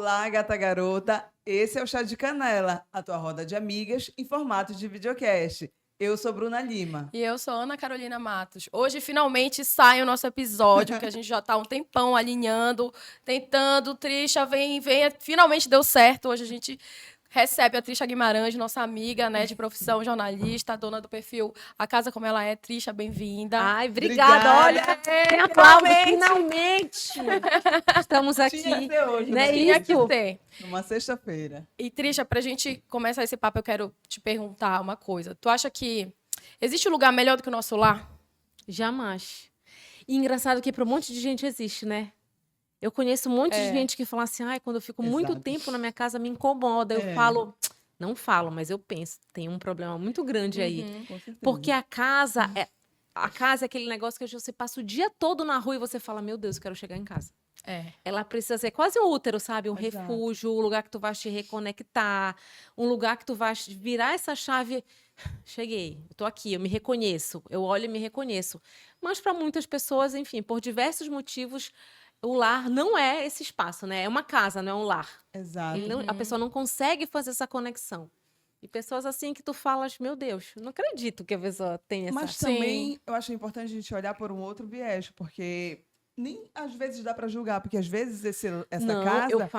Olá, gata garota. Esse é o Chá de Canela, a tua roda de amigas em formato de videocast. Eu sou Bruna Lima. E eu sou Ana Carolina Matos. Hoje, finalmente, sai o nosso episódio, que a gente já tá há um tempão alinhando, tentando. Trisha, vem, finalmente deu certo. Hoje a gente recebe a Trisha Guimarães, nossa amiga, né, de profissão, jornalista, dona do perfil A Casa Como Ela É. Trisha, bem-vinda. Ai, obrigada. Olha, tem aplauso, finalmente. Estamos aqui. Tinha que ser hoje, Né? né? Tinha que Isso. ter. Numa sexta-feira. E, Trisha, pra gente começar esse papo, eu quero te perguntar uma coisa. Tu acha que existe um lugar melhor do que o nosso lar? Jamais. E engraçado que para um monte de gente existe, né? Eu conheço um monte de gente que fala assim, ai, quando eu fico muito Exato. tempo na minha casa, me incomoda. Eu falo, não falo, mas eu penso, tem um problema muito grande aí. Com certeza. Porque a casa é aquele negócio que você passa o dia todo na rua e você fala, meu Deus, eu quero chegar em casa. Ela precisa ser quase um útero, sabe? Um Exato. refúgio, um lugar que tu vai te reconectar, um lugar que tu vai virar essa chave. Cheguei, eu tô aqui, eu me reconheço, eu olho e me reconheço. Mas para muitas pessoas, enfim, por diversos motivos, o lar não é esse espaço, né? É uma casa, não é um lar. Exato. A pessoa não consegue fazer essa conexão. E pessoas assim que tu falas, meu Deus, não acredito que a pessoa tenha essa... Mas também eu acho importante a gente olhar por um outro viés, porque nem às vezes dá para julgar, porque às vezes essa Não, casa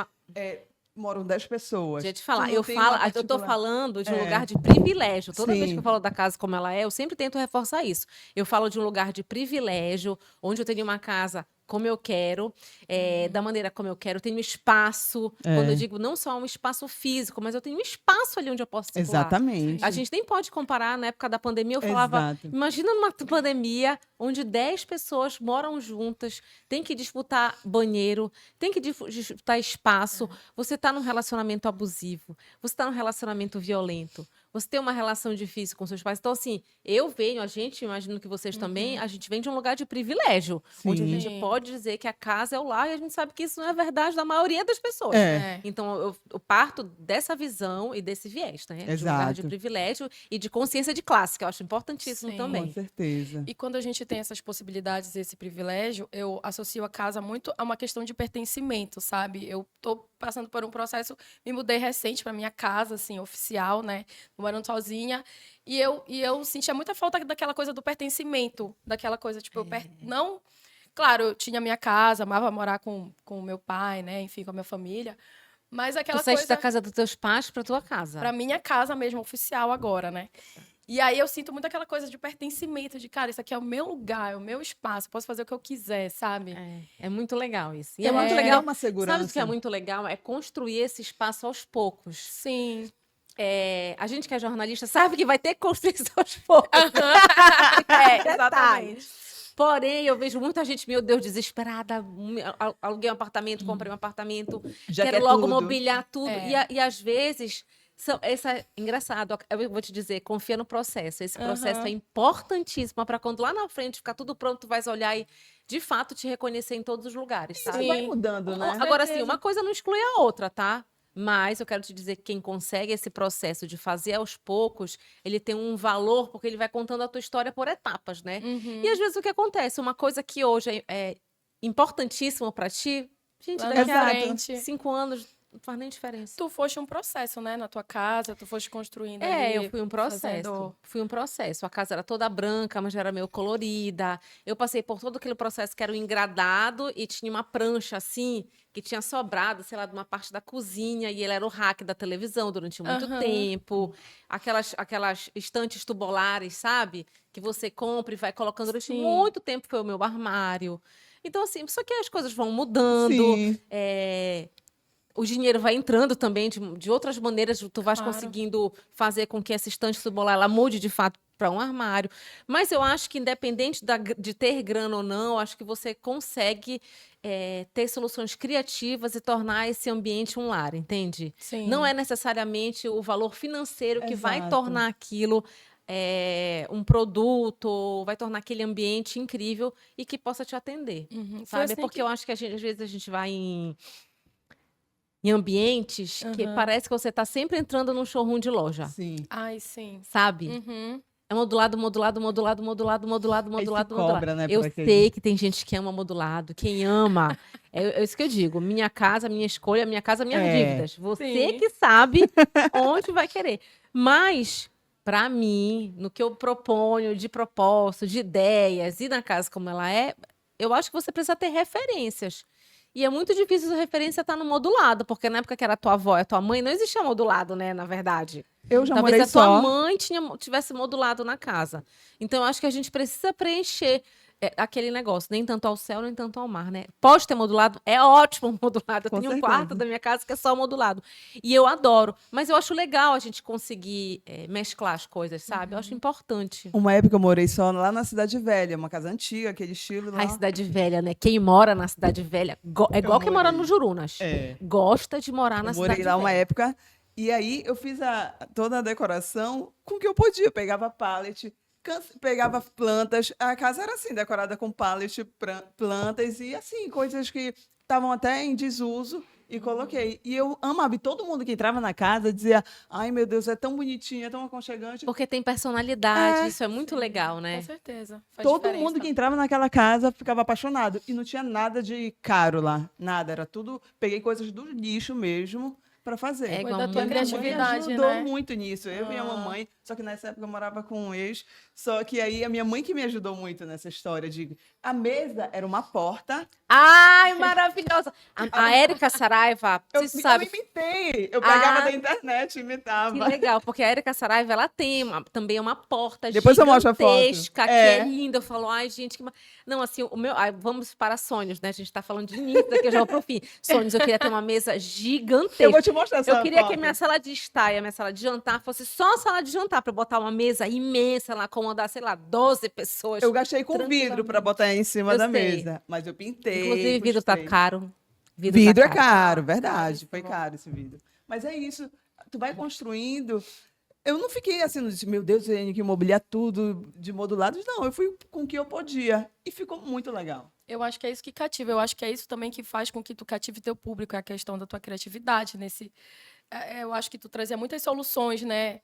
moram 10 pessoas. Deixa eu te falar, Tu não tem uma eu tô particular- falando de um lugar de privilégio. Toda vez Sim. que eu falo da casa como ela é, eu sempre tento reforçar isso. Eu falo de um lugar de privilégio, onde eu tenho uma casa como eu quero, da maneira como eu quero, eu tenho espaço. Quando eu digo não só um espaço físico, mas eu tenho um espaço ali onde eu posso circular. Exatamente. A gente nem pode comparar, na época da pandemia, eu falava, Exato. imagina numa pandemia onde 10 pessoas moram juntas, tem que disputar banheiro, tem que disputar espaço, você está num relacionamento abusivo, você está num relacionamento violento, você tem uma relação difícil com seus pais. Então, assim, a gente, imagino que vocês também, a gente vem de um lugar de privilégio, onde a Sim. gente pode dizer que a casa é o lar, e a gente sabe que isso não é verdade da maioria das pessoas. Então, eu parto dessa visão e desse viés, né? De um lugar de Exato. privilégio e de consciência de classe, que eu acho importantíssimo Sim. também. Com certeza. E quando a gente tem essas possibilidades, esse privilégio, eu associo a casa muito a uma questão de pertencimento, sabe? Eu tô passando por um processo, me mudei recente para minha casa, assim, oficial, né? Morando sozinha. E eu sentia muita falta daquela coisa do pertencimento, daquela coisa, tipo, não... Claro, eu tinha minha casa, amava morar com o meu pai, né? Enfim, com a minha família. Mas aquela Tu saíste coisa... da casa dos teus pais para tua casa. Pra minha casa mesmo, oficial agora, né? E aí eu sinto muito aquela coisa de pertencimento, de, cara, isso aqui é o meu lugar, é o meu espaço, posso fazer o que eu quiser, sabe? É muito legal isso. E Eu é muito acho que legal. dá uma segurança. Sabe o que é muito legal? É construir esse espaço aos poucos. Sim. A gente que é jornalista sabe que vai ter que construir isso aos poucos. Exatamente. Porém, eu vejo muita gente, meu Deus, desesperada. Aluguei um apartamento, comprei um apartamento, Já quero quer logo tudo. mobiliar tudo. É. E às vezes, engraçado, eu vou te dizer, confia no processo. Esse processo é importantíssimo para quando lá na frente ficar tudo pronto, tu vais olhar e, de fato, te reconhecer em todos os lugares, Isso sabe? vai mudando, né? Agora, sim, certeza. uma coisa não exclui a outra, tá? Mas eu quero te dizer que quem consegue esse processo de fazer aos poucos, ele tem um valor, porque ele vai contando a tua história por etapas, né? E às vezes o que acontece? Uma coisa que hoje é importantíssima para ti, gente, Lá daqui na a frente. 5 anos não faz nem diferença. Tu foste um processo, né? Na tua casa, tu foste construindo ali. Eu fui um processo. fazendo- Fui um processo. A casa era toda branca, mas já era meio colorida. Eu passei por todo aquele processo que era um engradado e tinha uma prancha assim, que tinha sobrado, sei lá, de uma parte da cozinha, e ele era o rack da televisão durante muito tempo. Aquelas estantes tubulares, sabe? Que você compra e vai colocando durante Sim. muito tempo, foi o meu armário. Então, assim, só que as coisas vão mudando. Sim. O dinheiro vai entrando também de outras maneiras, tu vais Claro. conseguindo fazer com que essa estante tubular ela mude de fato para um armário. Mas eu acho que independente de ter grana ou não, eu acho que você consegue ter soluções criativas e tornar esse ambiente um lar, entende? Sim. Não é necessariamente o valor financeiro que vai Exato. tornar aquilo um produto, ou vai tornar aquele ambiente incrível e que possa te atender, Foi sabe? assim Porque que- eu acho que às vezes a gente vai em ambientes que parece que você está sempre entrando num showroom de loja, Sim. Ai, sim. sabe? Uhum. É modulado, modulado, modulado, modulado, modulado, Aí se modulado, cobra, modulado. né, Eu por aquele. sei que tem gente que ama modulado. Quem ama, é isso que eu digo. Minha casa, minha escolha, minha casa, minhas É. dívidas. Você Sim. que sabe onde vai querer. Mas, pra mim, no que eu proponho de propósito, de ideias, e na casa como ela é, eu acho que você precisa ter referências. E é muito difícil essa referência estar no modulado, porque na época que era tua avó e tua mãe, não existia modulado, né, na verdade. Eu já Talvez morei a tua só. mãe tivesse modulado na casa. Então, eu acho que a gente precisa preencher aquele negócio, nem tanto ao céu, nem tanto ao mar, né? Pode ter modulado, é ótimo modulado. Eu Com tenho um quarto certeza. da minha casa que é só modulado. E eu adoro. Mas eu acho legal a gente conseguir mesclar as coisas, sabe? Eu acho importante. Uma época eu morei só lá na Cidade Velha, uma casa antiga, aquele estilo lá. Ai, Cidade Velha, né? Quem mora na Cidade Velha é igual quem mora no morei. Jurunas. É. Gosta de morar na Eu morei Cidade lá uma Velha. época e aí eu fiz toda a decoração com o que eu podia. Eu pegava pallet, pegava plantas. A casa era assim, decorada com pallet, plantas e assim, coisas que estavam até em desuso e coloquei. E eu amava. E todo mundo que entrava na casa dizia: ai, meu Deus, é tão bonitinho, é tão aconchegante. Porque tem personalidade, É, isso é muito legal, né? Com certeza. Faz Todo diferença. mundo que entrava naquela casa ficava apaixonado. E não tinha nada de caro lá. Nada. Era tudo. Peguei coisas do lixo mesmo para fazer. É Foi igual da tua minha mãe. Minha mãe criatividade, ajudou né? muito nisso. Eu e a mamãe. Só que nessa época eu morava com um ex. Só que aí a minha mãe que me ajudou muito nessa história de. A mesa era uma porta. Ai, maravilhosa! A Érica Saraiva, Eu você sabe, imitei. Eu pegava Ah, da internet e que imitava. legal, porque a Érica Saraiva, ela tem também uma porta Depois eu mostro a foto. gigantesca, que é linda. Eu falo, ai, gente, Não, assim, vamos para sonhos, né? A gente tá falando de início, daqui eu já vou pro fim. Sonhos, eu queria ter uma mesa Eu gigantesca. vou te mostrar essa Eu queria que foto. a minha sala de estar e a minha sala de jantar fosse só a sala de jantar, para botar uma mesa imensa lá, acomodar, sei lá, 12 pessoas. Eu gastei com vidro para botar em cima Eu da sei. mesa. Mas eu pintei. Inclusive, vidro tá costurei. caro. Vidro tá é caro, verdade. Caríssimo. Foi caro esse vidro. Mas é isso. Tu vai construindo. Eu não fiquei assim, meu Deus, eu tenho que mobiliar tudo de modulados. Não, eu fui com o que eu podia. E ficou muito legal. Eu acho que é isso que cativa. Eu acho que é isso também que faz com que tu cative teu público, é a questão da tua criatividade eu acho que tu trazia muitas soluções, né,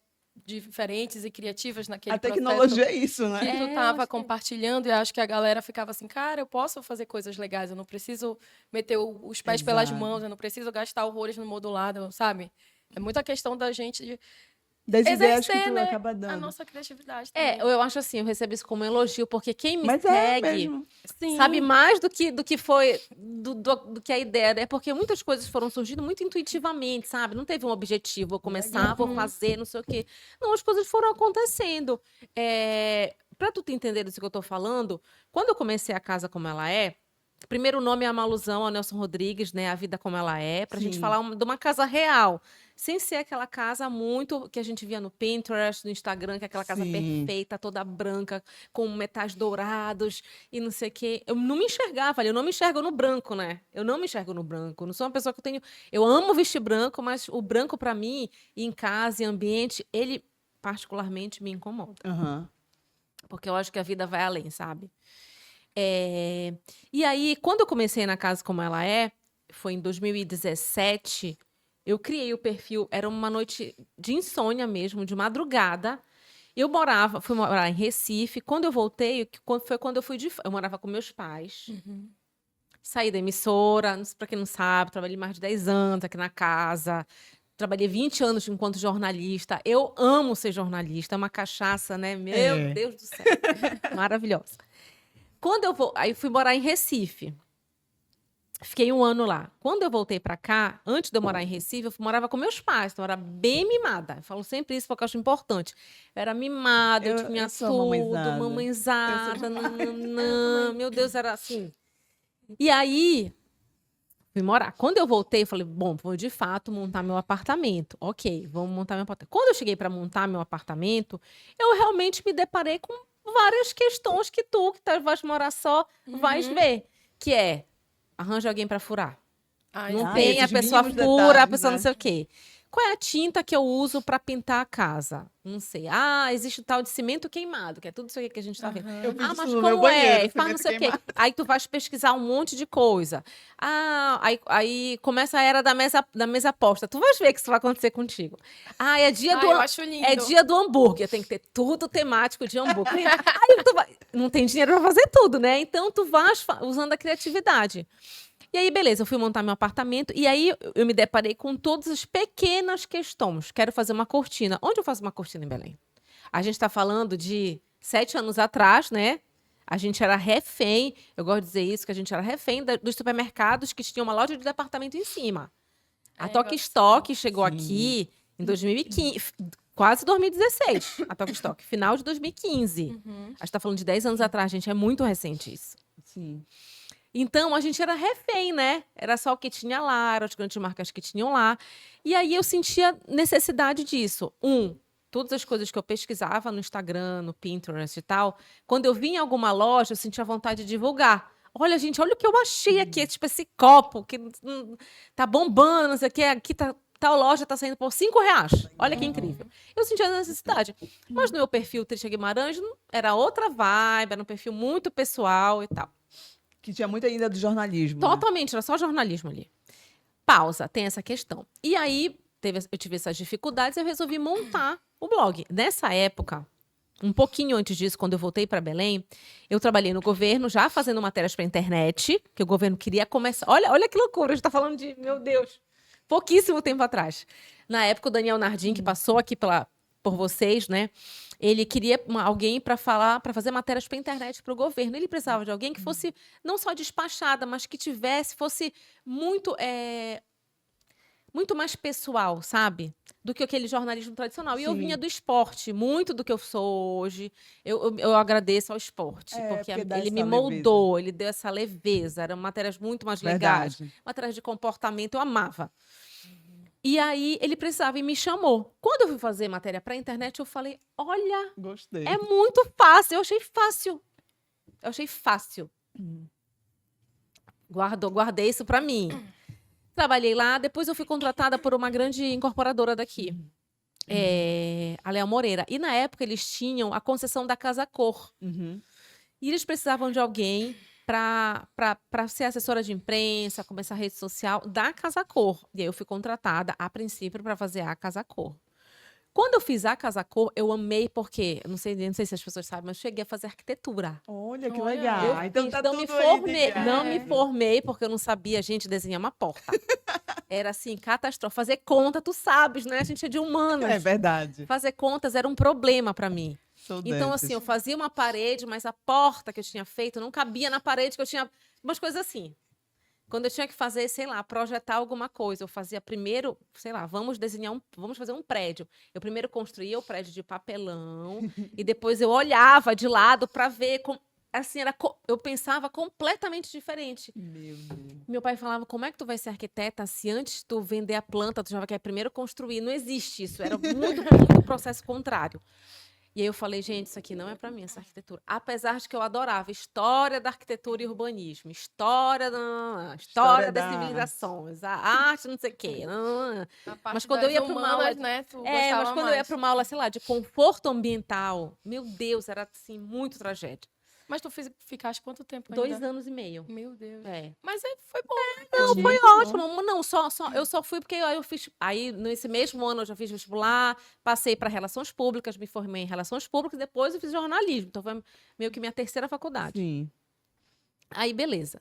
diferentes e criativas naquele A processo tecnologia é isso, né? que tu eu tava acho que é. compartilhando, e acho que a galera ficava assim, cara, eu posso fazer coisas legais, eu não preciso meter os pés pelas Exato. mãos, eu não preciso gastar horrores no modulado, sabe? É muita questão da gente Das ideias que exercer, tu né, acaba a dando. nossa criatividade também. Eu acho assim, eu recebo isso como elogio, porque quem me Mas é segue mesmo. Sim. sabe mais do que foi, do que a ideia, né? Porque muitas coisas foram surgindo muito intuitivamente, sabe? Não teve um objetivo, vou começar, vou fazer, não sei o quê. Não, as coisas foram acontecendo. Pra tu te entender do que eu tô falando, quando eu comecei a casa como ela é, primeiro o nome é uma alusão ao Nelson Rodrigues, né? A vida como ela é, pra gente Sim. falar de uma casa real. Sem ser aquela casa muito que a gente via no Pinterest, no Instagram, que é aquela casa Sim. perfeita, toda branca, com metais dourados e não sei o quê. Eu não me enxergava ali, eu não me enxergo no branco, né? Eu não me enxergo no branco. Eu não sou uma pessoa que eu tenho. Eu amo vestir branco, mas o branco, pra mim, em casa, em ambiente, ele particularmente me incomoda. Aham. Porque eu acho que a vida vai além, sabe? E aí, quando eu comecei na casa como ela é, foi em 2017, eu criei o perfil, era uma noite de insônia mesmo, de madrugada. Fui morar em Recife. Quando eu voltei, foi quando eu morava com meus pais. Saí da emissora, para quem não sabe, trabalhei mais de 10 anos aqui na casa. Trabalhei 20 anos enquanto jornalista. Eu amo ser jornalista, é uma cachaça, né? Meu Deus do céu. Maravilhosa. Aí fui morar em Recife. Fiquei 1 ano lá. Quando eu voltei pra cá, antes de eu morar em Recife, eu morava com meus pais. Então, eu era bem mimada. Eu falo sempre isso porque eu acho importante. Eu era mimada, eu tinha Eu sou tudo, mamãezada. mamãezada, nananã. Meu Deus, era assim. E aí, fui morar. Quando eu voltei, eu falei, bom, vou de fato montar meu apartamento. Ok, vamos montar meu apartamento. Quando eu cheguei para montar meu apartamento, eu realmente me deparei com várias questões que tu, que vais morar só, vais ver. Que é, arranja alguém para furar. Ai, Não Ah, tem, a esses pessoa mínimos fura, a detalhes, pessoa né? não sei o quê. Qual é a tinta que eu uso para pintar a casa? Não sei. Ah, existe o tal de cimento queimado, que é tudo isso aqui que a gente tá vendo. Eu fiz Ah, isso mas no meu como é? banheiro, Faz não cimento sei o quê. queimado. Aí tu vais pesquisar um monte de coisa. Ah, aí começa a era da mesa posta. Tu vais ver que isso vai acontecer contigo. Ah, é dia Eu acho lindo. é dia do hambúrguer. Tem que ter tudo temático de hambúrguer. Aí não tem dinheiro para fazer tudo, né? Então tu vais usando a criatividade. E aí, beleza, eu fui montar meu apartamento e aí eu me deparei com todas as pequenas questões. Quero fazer uma cortina. Onde eu faço uma cortina em Belém? A gente está falando de 7 anos atrás, né? A gente era refém, eu gosto de dizer isso, que a gente era refém dos supermercados que tinham uma loja de departamento em cima. A Toque Stock chegou aqui em 2015, quase 2016, a Toque Stock, final de 2015. A gente está falando de 10 anos atrás, gente, é muito recente isso. Sim. Então, a gente era refém, né? Era só o que tinha lá, eram as grandes marcas que tinham lá. E aí eu sentia necessidade disso. Todas as coisas que eu pesquisava no Instagram, no Pinterest e tal, quando eu via em alguma loja, eu sentia vontade de divulgar. Olha, gente, olha o que eu achei aqui, tipo esse copo que tá bombando, não sei o que, aqui tal loja tá saindo por R$5. Olha que incrível. Eu sentia necessidade. Mas no meu perfil Trisha Guimarães era outra vibe, era um perfil muito pessoal e tal. Que tinha muito ainda do jornalismo. Né? Totalmente, era só jornalismo ali. Pausa, tem essa questão. E aí, eu tive essas dificuldades e eu resolvi montar o blog. Nessa época, um pouquinho antes disso, quando eu voltei para Belém, eu trabalhei no governo, já fazendo matérias para internet, que o governo queria começar. Olha que loucura, a gente tá falando de, meu Deus, pouquíssimo tempo atrás. Na época, o Daniel Nardim, que passou aqui por vocês, né? Ele queria alguém para fazer matérias para internet para o governo. Ele precisava de alguém que fosse não só despachada, mas que fosse muito mais pessoal, sabe? Do que aquele jornalismo tradicional. Sim. E eu vinha do esporte, muito do que eu sou hoje. Eu agradeço ao esporte, porque ele me moldou, leveza. Ele deu essa leveza. Eram matérias muito mais legais. Matérias de comportamento, eu amava. E aí, ele precisava e me chamou. Quando eu fui fazer matéria para a internet, eu falei, olha, gostei. É muito fácil. Eu achei fácil. Guardei isso para mim. Trabalhei lá, depois eu fui contratada por uma grande incorporadora daqui, a Léo Moreira. E na época eles tinham a concessão da Casa Cor. E eles precisavam de alguém para ser assessora de imprensa, começar a rede social da Casa Cor. E aí eu fui contratada, a princípio, para fazer a Casa Cor. Quando eu fiz a Casa Cor, eu amei porque, não sei se as pessoas sabem, mas eu cheguei a fazer arquitetura. Olha, que legal. Então tá não tudo me formei, aí, não me formei porque eu não sabia, gente, desenhar uma porta. Era assim, catástrofe. Fazer conta, tu sabes, né? A gente é de humanas. É verdade. Fazer contas era um problema para mim. Sou então, dessas. assim, eu fazia uma parede, mas a porta que eu tinha feito não cabia na parede, que eu tinha umas coisas assim. Quando eu tinha que fazer, sei lá, projetar alguma coisa, eu fazia primeiro, sei lá, vamos fazer um prédio. Eu primeiro construía o prédio de papelão e depois eu olhava de lado para ver como, assim, eu pensava completamente diferente. Meu Deus. Meu pai falava, como é que tu vai ser arquiteta se antes de tu vender a planta, tu já quer primeiro construir? Não existe isso, era muito processo contrário. E aí eu falei, gente, isso aqui não é para mim, essa arquitetura. Apesar de que eu adorava história da arquitetura e urbanismo, história das civilizações, a arte não sei o quê. Mas quando eu ia para uma aula, né, mas quando eu ia para uma aula, sei lá, de conforto ambiental, meu Deus, era assim, muito tragédia. Mas tu ficaste quanto tempo 2 anos e meio. Meu Deus. É. Mas aí foi bom. Não, foi ótimo. Não, eu só fui porque aí eu fiz. Aí, nesse mesmo ano, eu já fiz vestibular, passei para Relações Públicas, me formei em Relações Públicas, depois eu fiz jornalismo. Então, foi meio que minha terceira faculdade. Sim. Aí, beleza.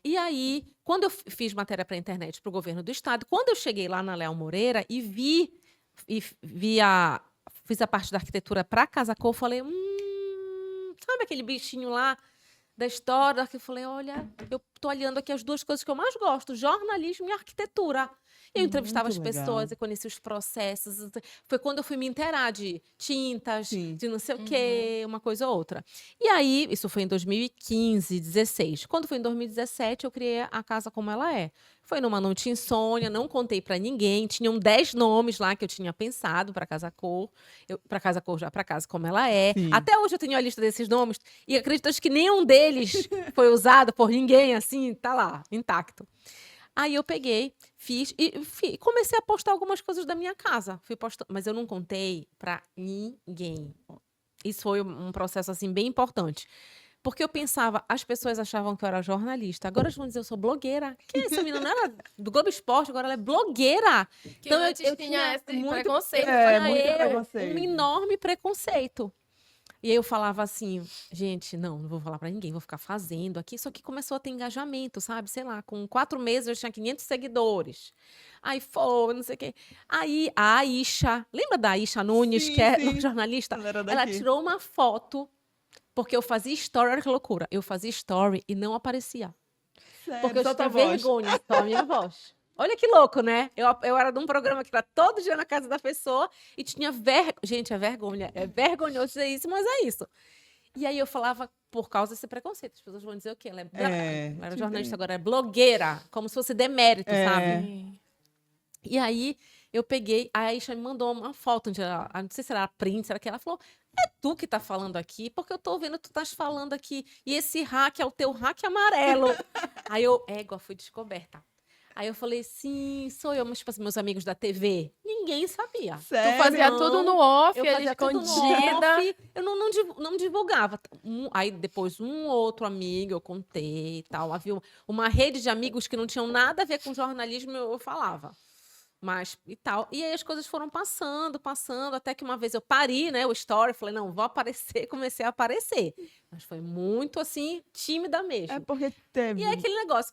E aí, quando eu fiz matéria para a internet para o governo do estado, quando eu cheguei lá na Léo Moreira e fiz a parte da arquitetura para a Casa Cor, eu falei, sabe aquele bichinho lá da história? Que eu falei, olha, eu tô olhando aqui as duas coisas que eu mais gosto, jornalismo e arquitetura. Eu entrevistava as pessoas e conhecia os processos. Foi quando eu fui me inteirar de tintas, de não sei o quê, uma coisa ou outra. E aí, isso foi em 2015, 16. Quando foi em 2017, eu criei a casa como ela é. Foi numa noite insônia, não contei para ninguém. Tinham 10 nomes lá que eu tinha pensado para Casa Cor. Para Casa Cor, já para casa como ela é. Sim. Até hoje eu tenho a lista desses nomes. E acredito que nenhum deles foi usado por ninguém, assim, tá lá, intacto. Aí eu peguei, fiz e comecei a postar algumas coisas da minha casa. Fui postando, mas eu não contei pra ninguém. Isso foi um processo, assim, bem importante. Porque eu pensava, as pessoas achavam que eu era jornalista. Agora elas vão dizer, eu sou blogueira. Que essa menina não era do Globo Esporte, agora ela é blogueira. Que Então antes eu tinha esse muito- preconceito. muito eu, preconceito. um enorme preconceito. E aí eu falava assim, gente, não vou falar pra ninguém, vou ficar fazendo aqui. Só que começou a ter engajamento, sabe? Sei lá, com 4 meses eu tinha 500 seguidores. Aí foi, não sei o quê. Aí a Aisha, lembra da Aisha Nunes, Sim, que é sim. jornalista? Ela era Ela daqui. tirou uma foto, porque eu fazia story, olha que loucura. Eu fazia story e não aparecia. Sério, Porque eu só tinha tua voz. vergonha, só a minha voz. Olha que louco, né? Eu era de um programa que era todo dia na casa da pessoa e tinha vergonha. Gente, é vergonha. É vergonhoso dizer isso, mas é isso. E aí eu falava por causa desse preconceito. As pessoas vão dizer o quê? Ela era te jornalista, entendo. agora é blogueira. Como se fosse demérito, sabe? Sim. E aí eu peguei, a Aisha me mandou uma foto, onde ela, não sei se era print, será que ela falou, é tu que tá falando aqui? Porque eu tô vendo tu estás falando aqui, e esse hack é o teu hack amarelo. Aí eu, égua, fui descoberta. Aí eu falei, sim, sou eu, mas tipo assim, meus amigos da TV, ninguém sabia. Sério? Tu fazia Não, tudo no off, Eu ele fazia tudo no escondida. off, eu não divulgava. Aí depois um outro amigo eu contei e tal. Havia uma rede de amigos que não tinham nada a ver com jornalismo, eu falava. Mas e tal. E aí as coisas foram passando, até que uma vez eu parei, né, o story, falei, não, vou aparecer, comecei a aparecer. Mas foi muito, assim, tímida mesmo. É porque teve. E é aquele negócio,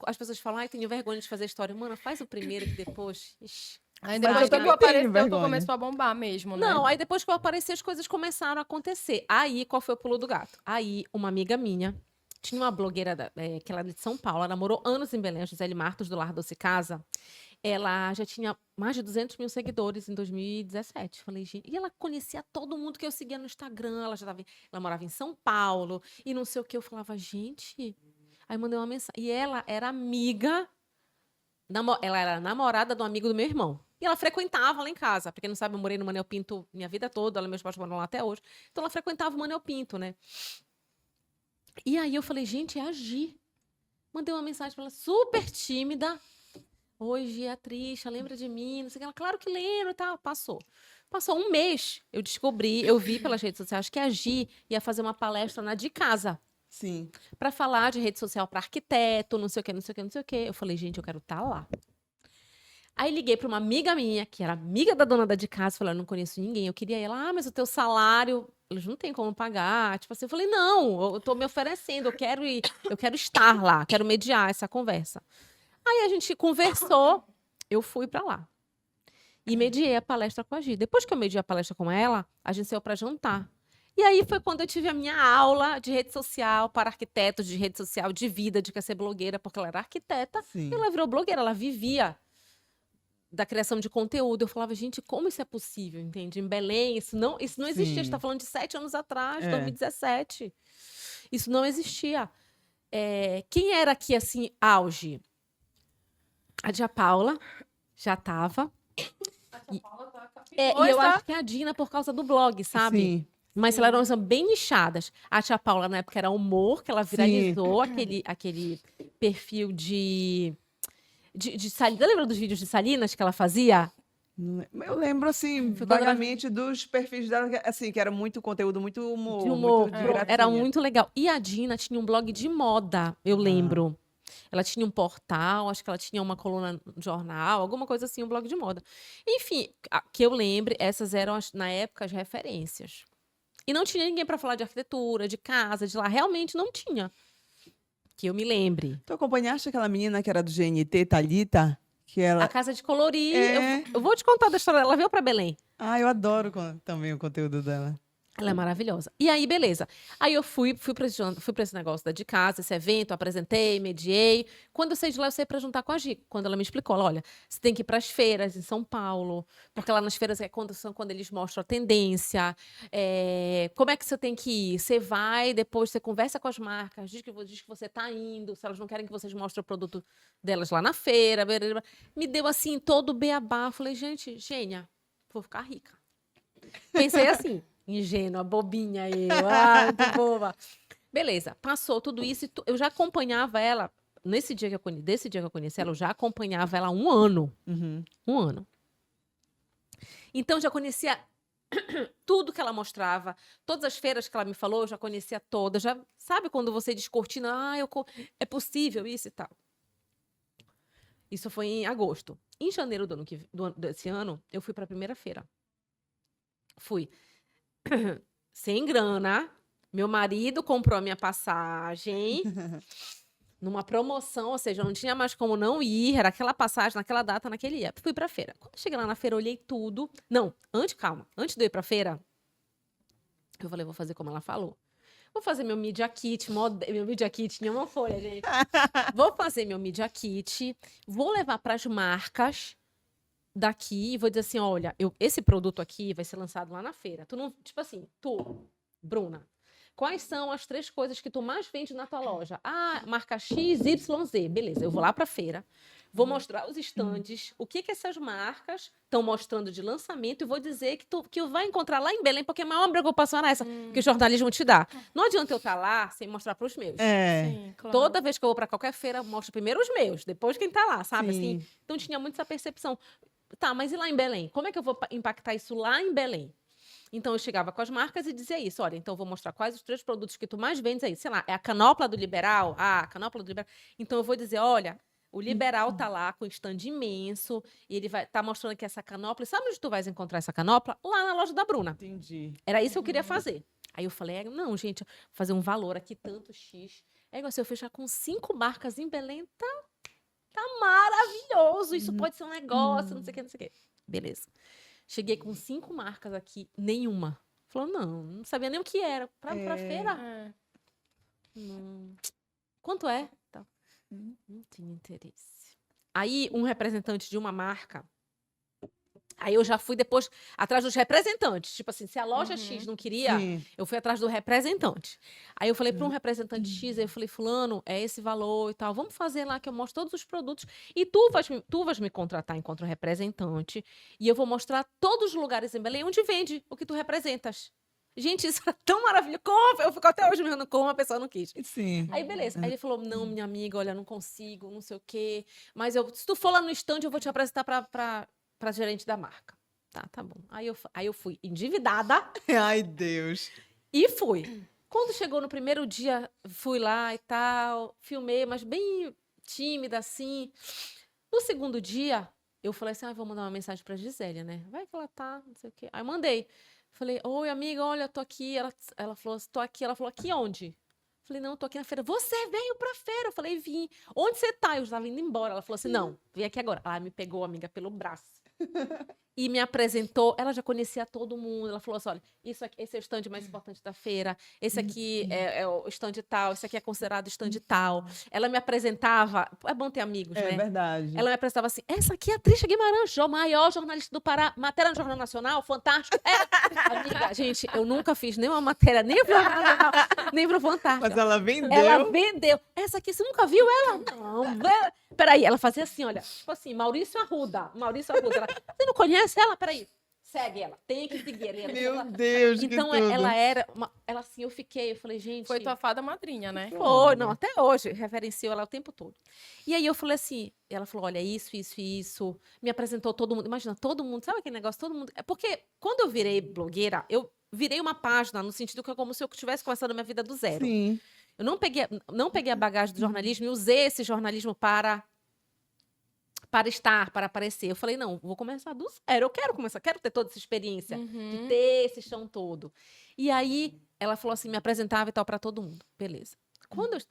as pessoas falam, ai, tenho vergonha de fazer história. Mano, faz o primeiro que depois... Ixi. Aí Mas depois eu que tu também tenho apareceu, tu vergonha. começou a bombar mesmo, né? Não, aí depois que eu apareci, as coisas começaram a acontecer. Aí, qual foi o pulo do gato? Aí, uma amiga minha, tinha uma blogueira que ela era de São Paulo, ela morou anos em Belém, a Gisele Martos, do Lar Doce Casa. Ela já tinha mais de 200 mil seguidores em 2017. Falei, gente, e ela conhecia todo mundo que eu seguia no Instagram, ela morava em São Paulo, e não sei o que. Eu falava, gente... Aí mandei uma mensagem. E ela era amiga, ela era namorada do amigo do meu irmão. E ela frequentava lá em casa. Pra quem não sabe, eu morei no Manel Pinto minha vida toda, ela e meus pais moram lá até hoje. Então ela frequentava o Manel Pinto, né? E aí eu falei, gente, é a Gi. Mandei uma mensagem pra ela, super tímida. Oi, Gi, é a Trisha, lembra de mim? Não sei o que. Ela, claro que lembro e tal. Passou. Passou um mês, eu vi pelas redes sociais que a Gi ia fazer uma palestra na De Casa. Sim. Pra falar de rede social pra arquiteto, não sei o que, não sei o que, não sei o que. Eu falei, gente, eu quero estar lá. Aí liguei pra uma amiga minha, que era amiga da dona da De Casa, falei, eu não conheço ninguém. Eu queria ela, mas o teu salário, eles não têm como pagar. Tipo assim, eu falei, não, eu tô me oferecendo, eu quero ir, eu quero estar lá, quero mediar essa conversa. Aí a gente conversou, eu fui pra lá. E mediei a palestra com a Gi. Depois que eu mediei a palestra com ela, a gente saiu pra jantar. E aí foi quando eu tive a minha aula de rede social para arquitetos, de rede social, de vida, de quer ser blogueira, porque ela era arquiteta. Sim. E ela virou blogueira, ela vivia da criação de conteúdo. Eu falava, gente, como isso é possível, entende? Em Belém, isso não existia. A gente está falando de 7 anos atrás, 2017. Isso não existia. Quem era aqui, assim, auge? A Dia Paula já estava. E eu acho que a Dina, por causa do blog, sabe? Sim. Mas elas eram bem nichadas. A Tia Paula, na época, era humor, que ela viralizou aquele perfil de Salinas. Lembra dos vídeos de Salinas que ela fazia? Eu lembro, assim, vagamente dos perfis dela, assim, que era muito conteúdo, muito humor. De humor. Muito de gracinha. Era muito legal. E a Dina tinha um blog de moda, eu lembro. Ela tinha um portal, acho que ela tinha uma coluna no jornal, alguma coisa assim, um blog de moda. Enfim, que eu lembre, essas eram, na época, as referências. E não tinha ninguém para falar de arquitetura, de casa, de lá. Realmente não tinha. Que eu me lembre. Tu acompanhaste aquela menina que era do GNT, Thalita? Que ela... A Casa de Colorir. É. Eu vou te contar da história dela. Ela veio para Belém. Ah, eu adoro também o conteúdo dela. Ela é maravilhosa. E aí, beleza. Aí eu fui para esse negócio da De Casa, esse evento, apresentei, mediei. Quando eu saí de lá, eu saí para juntar com a Gi. Quando ela me explicou, olha, você tem que ir para as feiras em São Paulo, porque lá nas feiras são quando eles mostram a tendência. Como é que você tem que ir? Você vai, depois você conversa com as marcas, diz que você está indo, se elas não querem que vocês mostrem o produto delas lá na feira. Me deu assim, todo o beabá. Falei, gente, gênia, vou ficar rica. Pensei assim. Ingênua, bobinha muito boba. Beleza, passou tudo isso e eu já acompanhava ela desse dia que eu conheci ela, eu já acompanhava ela há 1 ano. Uhum. 1 ano. Então, já conhecia tudo que ela mostrava, todas as feiras que ela me falou, eu já conhecia todas. Já, sabe quando você descortina, é possível isso e tal. Isso foi em agosto. Em janeiro desse ano, eu fui para a primeira feira. Fui sem grana. Meu marido comprou a minha passagem numa promoção, ou seja, eu não tinha mais como não ir. Era aquela passagem, naquela data, naquele dia. Fui pra feira. Quando eu cheguei lá na feira, eu olhei tudo. Não, calma. Antes de eu ir pra feira, eu falei, vou fazer como ela falou. Vou fazer meu Media Kit. Meu Media Kit tinha uma folha, gente. Vou fazer meu Media Kit. Vou levar pras marcas daqui e vou dizer assim, olha, esse produto aqui vai ser lançado lá na feira. Tu não, tipo assim, Bruna, quais são as 3 coisas que tu mais vende na tua loja? Ah, marca X, Y, Z. Beleza, eu vou lá pra feira, vou mostrar os estandes, o que essas marcas estão mostrando de lançamento e vou dizer que vai encontrar lá em Belém, porque a maior preocupação era essa que o jornalismo te dá. Não adianta eu estar lá sem mostrar pros meus. Sim, claro. Toda vez que eu vou pra qualquer feira, eu mostro primeiro os meus, depois quem tá lá, sabe? Sim. Assim, então tinha muito essa percepção. Tá, mas e lá em Belém? Como é que eu vou impactar isso lá em Belém? Então, eu chegava com as marcas e dizia isso. Olha, então eu vou mostrar quais os 3 produtos que tu mais vendes aí. Sei lá, é a canopla do Liberal? Ah, a canopla do Liberal. Então, eu vou dizer, olha, o Liberal tá lá com um stand imenso e ele vai tá mostrando aqui essa canopla. E sabe onde tu vais encontrar essa canopla? Lá na loja da Bruna. Entendi. Era isso que eu queria fazer. Aí eu falei, não, gente, vou fazer um valor aqui, tanto X. É igual se eu fechar com 5 marcas em Belém, tá maravilhoso. Isso pode ser um negócio, não sei o que, não sei o que. Beleza. Cheguei com 5 marcas aqui, nenhuma. Falou, não sabia nem o que era. Pra feira? Não. Quanto é? Tá. Não tinha interesse. Aí, um representante de uma marca. Aí eu já fui depois atrás dos representantes. Tipo assim, se a loja X não queria, Sim. eu fui atrás do representante. Aí eu falei para um representante X, aí eu falei, fulano, é esse valor e tal. Vamos fazer lá que eu mostro todos os produtos. E tu vais me contratar enquanto representante. E eu vou mostrar todos os lugares em Belém onde vende o que tu representas. Gente, isso era tão maravilhoso. Como? Eu fico até hoje me como uma pessoa não quis. Sim. Aí, beleza. Aí ele falou, não, minha amiga, olha, não consigo, não sei o quê. Mas se tu for lá no stand, eu vou te apresentar para gerente da marca. Tá bom. Aí eu fui endividada Ai, Deus. e fui. Quando chegou no primeiro dia, fui lá e tal, filmei, mas bem tímida, assim. No segundo dia, eu falei assim, vou mandar uma mensagem pra Gisélia, né? Vai que ela tá, não sei o quê. Aí mandei. Falei, oi, amiga, olha, tô aqui. Ela falou, tô aqui. Ela falou, aqui onde? Falei, não, tô aqui na feira. Você veio pra feira? Eu falei, vim. Onde você tá? Eu estava indo embora. Ela falou assim, não, vem aqui agora. Ela me pegou, amiga, pelo braço. E me apresentou, ela já conhecia todo mundo. Ela falou assim: olha, esse é o stand mais importante da feira, esse aqui é o stand tal, esse aqui é considerado stand tal. Ela me apresentava, é bom ter amigos, né? É verdade. Ela me apresentava assim: essa aqui é a Trisha Guimarães, maior jornalista do Pará, matéria no Jornal Nacional, fantástico. Amiga, gente, eu nunca fiz nenhuma matéria, nem pro Jornal Nacional, nem pro Fantástico. Mas ela vendeu. Ela vendeu. Essa aqui, você nunca viu ela? Não. Peraí, ela fazia assim, olha, tipo assim, Maurício Arruda. Ela, você não conhece ela? Peraí. Segue ela, tem que seguir ela. Meu Deus, então, que tudo. ela era, ela assim, eu falei, gente... Foi tua fada madrinha, né? Foi, não, até hoje, reverencio ela o tempo todo. E aí eu falei assim, ela falou, olha, isso, me apresentou todo mundo, imagina, todo mundo, sabe aquele negócio, todo mundo... É porque quando eu virei blogueira, eu virei uma página, no sentido que é como se eu estivesse começando a minha vida do zero. Sim. Eu não peguei a bagagem do jornalismo e usei esse jornalismo para aparecer. Eu falei, não, vou começar do zero. Eu quero ter toda essa experiência, de ter esse chão todo. E aí, ela falou assim, me apresentava e tal para todo mundo. Beleza.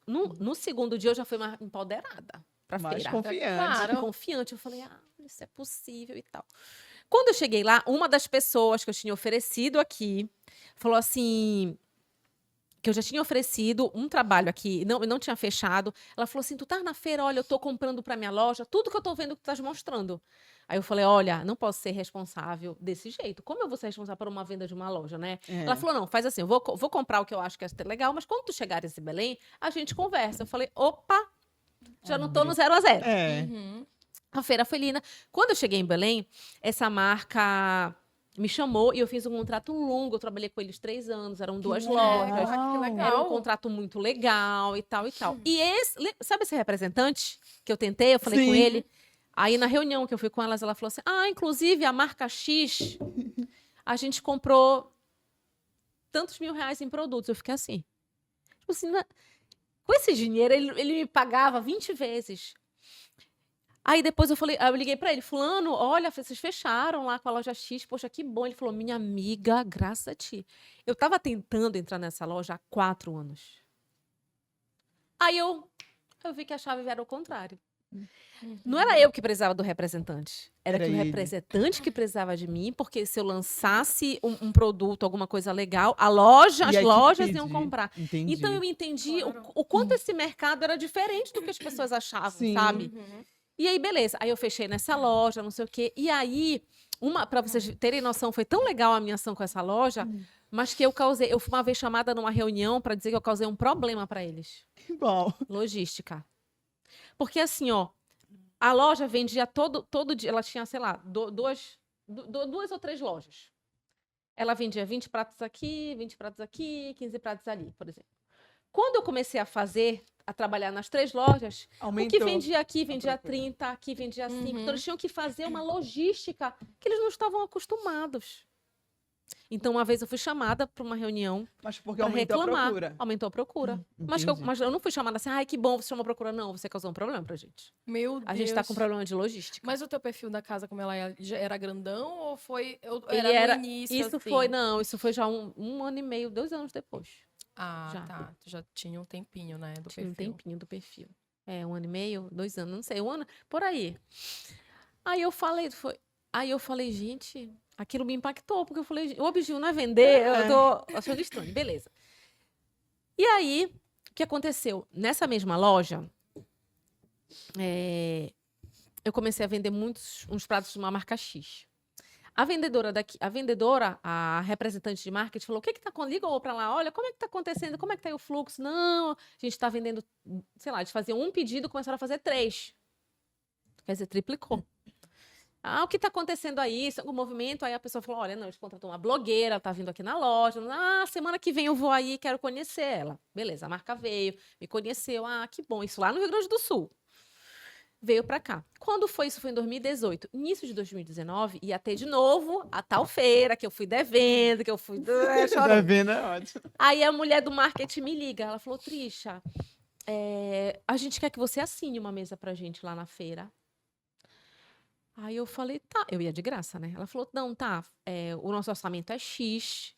No segundo dia, eu já fui mais empoderada pra Mais feira. confiante. Claro. Confiante. Eu falei, isso é possível e tal. Quando eu cheguei lá, uma das pessoas que eu tinha oferecido aqui falou assim... que eu já tinha oferecido um trabalho aqui, não tinha fechado. Ela falou assim, tu tá na feira, olha, eu tô comprando pra minha loja, tudo que eu tô vendo que tu estás mostrando. Aí eu falei, olha, não posso ser responsável desse jeito. Como eu vou ser responsável por uma venda de uma loja, né? Ela falou, não, faz assim, eu vou comprar o que eu acho que é legal, mas quando tu chegares em Belém, a gente conversa. Eu falei, opa, já não tô no 0 a 0. É. A feira foi linda. Quando eu cheguei em Belém, essa marca me chamou e eu fiz um contrato longo. Eu trabalhei com eles 3 anos, eram 2 legal. lojas. Que legal. Era um contrato muito legal e tal e tal. E sabe esse representante que eu tentei? Eu falei com Sim. ele. Aí na reunião que eu fui com elas, ela falou assim: inclusive a marca X, a gente comprou tantos mil reais em produtos. Eu fiquei assim. Tipo assim, com esse dinheiro, ele me pagava 20 vezes. Aí depois eu liguei pra ele, fulano, olha, vocês fecharam lá com a loja X, poxa, que bom. Ele falou, minha amiga, graças a ti. Eu tava tentando entrar nessa loja há 4 anos. Aí eu vi que a chave era o contrário. Não era eu que precisava do representante. Era Era que o ele. representante que precisava de mim, porque se eu lançasse um produto, alguma coisa legal, as E aí, lojas que iam pedir? comprar. Entendi. Então eu entendi Claro. o quanto esse mercado era diferente do que as pessoas achavam, Sim. sabe? E aí, beleza. Aí eu fechei nessa loja, não sei o quê. E aí, pra vocês terem noção, foi tão legal a minha ação com essa loja, mas que eu fui uma vez chamada numa reunião para dizer que eu causei um problema para eles. Que bom. Logística. Porque assim, ó, a loja vendia todo dia, ela tinha, sei lá, 2 ou 3 lojas. Ela vendia 20 pratos aqui, 20 pratos aqui, 15 pratos ali, por exemplo. Quando eu comecei a trabalhar nas 3 lojas, Aumentou. o que vendia aqui vendia procura. 30, aqui vendia 5. Uhum. Então eles tinham que fazer uma logística que eles não estavam acostumados. Então, uma vez eu fui chamada para uma reunião Mas porque para aumentou a reclamar. procura. Aumentou a procura. Mas Entendi. eu não fui chamada assim, ai, que bom, você chamou a procura. Não, você causou um problema pra gente. Meu Deus. A gente tá com problema de logística. Mas o teu perfil da casa, como ela já era grandão ou foi... Ele era era. no início, Isso assim? isso foi já um ano e meio, 2 anos depois. Ah, já. tá. Tu já tinha um tempinho, né, do Tinha um perfil. tempinho do perfil. 1 ano e meio, 2 anos, não sei, 1 ano, por aí. Aí eu falei, gente, aquilo me impactou, porque eu falei, o objetivo não é vender, eu tô achando estranho, beleza. E aí, o que aconteceu? Nessa mesma loja, eu comecei a vender uns pratos de uma marca X. A representante de marketing falou, o que tá acontecendo? Ligou pra lá, olha, como é que tá acontecendo? Como é que tá aí o fluxo? Não, a gente tá vendendo, sei lá, eles faziam 1 pedido, começaram a fazer 3. Quer dizer, triplicou. O que tá acontecendo aí? Isso é algum movimento? Aí a pessoa falou, olha, não, a gente contratou uma blogueira, ela tá vindo aqui na loja. Semana que vem eu vou aí, quero conhecer ela. Beleza, a marca veio, me conheceu. Que bom, isso lá no Rio Grande do Sul. Veio pra cá. Quando foi isso? Foi em 2018. Início de 2019, ia ter de novo a tal feira que eu fui devendo, que eu fui chorando. Devendo é ótimo. Aí a mulher do marketing me liga. Ela falou, Trisha, a gente quer que você assine uma mesa pra gente lá na feira. Aí eu falei, tá. Eu ia de graça, né? Ela falou, não, tá. O nosso orçamento é X.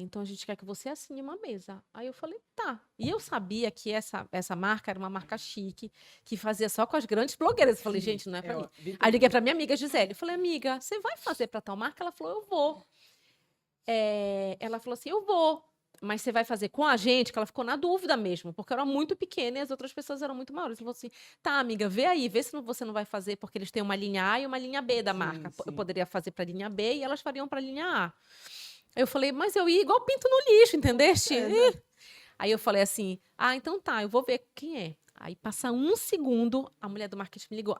Então a gente quer que você assine uma mesa. Aí eu falei, tá. E eu sabia que essa marca era uma marca chique, que fazia só com as grandes blogueiras. Eu falei, gente, não é pra mim. Aí liguei pra minha amiga Gisele. Eu falei, amiga, você vai fazer pra tal marca? Ela falou, eu vou. Ela falou assim, eu vou. Mas você vai fazer com a gente? Que ela ficou na dúvida mesmo, porque eu era muito pequena e as outras pessoas eram muito maiores. Ela falou assim, tá, amiga, vê aí, vê se você não vai fazer, porque eles têm uma linha A e uma linha B da marca. sim. Eu poderia fazer pra linha B e elas fariam pra linha A. Eu falei, mas eu ia igual pinto no lixo, entendeste? Aí eu falei assim, então tá, eu vou ver quem é. Aí passa 1 segundo, a mulher do marketing me ligou.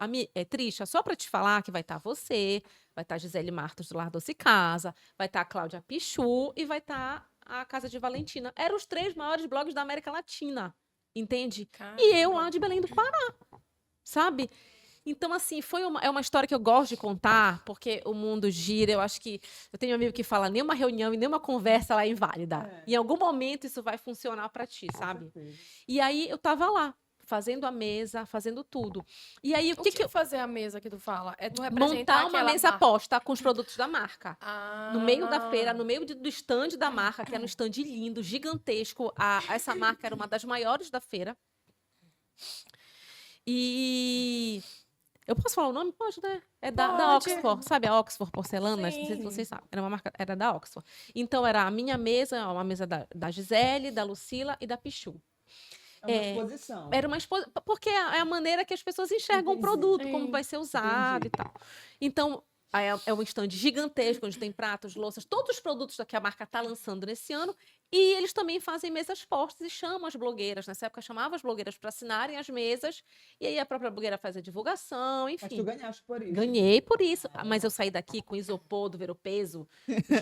Trisha, só pra te falar que vai estar você, vai estar Gisele Martos do Lar Doce Casa, vai estar a Cláudia Pichu e vai estar a Casa de Valentina. Eram os 3 maiores blogs da América Latina, entende? Caramba. E eu lá de Belém do Pará, sabe? Então, assim, é uma história que eu gosto de contar, porque o mundo gira. Eu acho que eu tenho um amigo que fala, nenhuma reunião e nenhuma conversa lá é inválida. Em algum momento isso vai funcionar para ti, sabe? E aí eu tava lá, fazendo a mesa, fazendo tudo. E aí O que fazer a mesa que tu fala? É tu representar montar uma aquela mesa marca. posta com os produtos da marca. No meio da feira, no Ah. meio do stand da marca, que era um stand lindo, gigantesco. Essa marca era uma das maiores da feira. E eu posso falar o nome? Pode, né? É da Pode. Oxford, sabe a Oxford Porcelanas? Não sei se Sim. vocês sabem. Era uma marca, era da Oxford. Então, era a minha mesa, uma mesa da Gisele, da Lucila e da Pichu. É uma exposição. Era uma exposição, porque é a maneira que as pessoas enxergam o produto, Sim. como vai ser usado e tal. Então, é um stand gigantesco, onde tem pratos, louças, todos os produtos que a marca está lançando nesse ano, E eles também fazem mesas postas e chamam as blogueiras. Nessa época, chamava as blogueiras para assinarem as mesas. E aí a própria blogueira faz a divulgação, Mas tu enfim. ganhaste por isso. Ganhei por isso. Mas eu saí daqui com isopor do Ver-o-Peso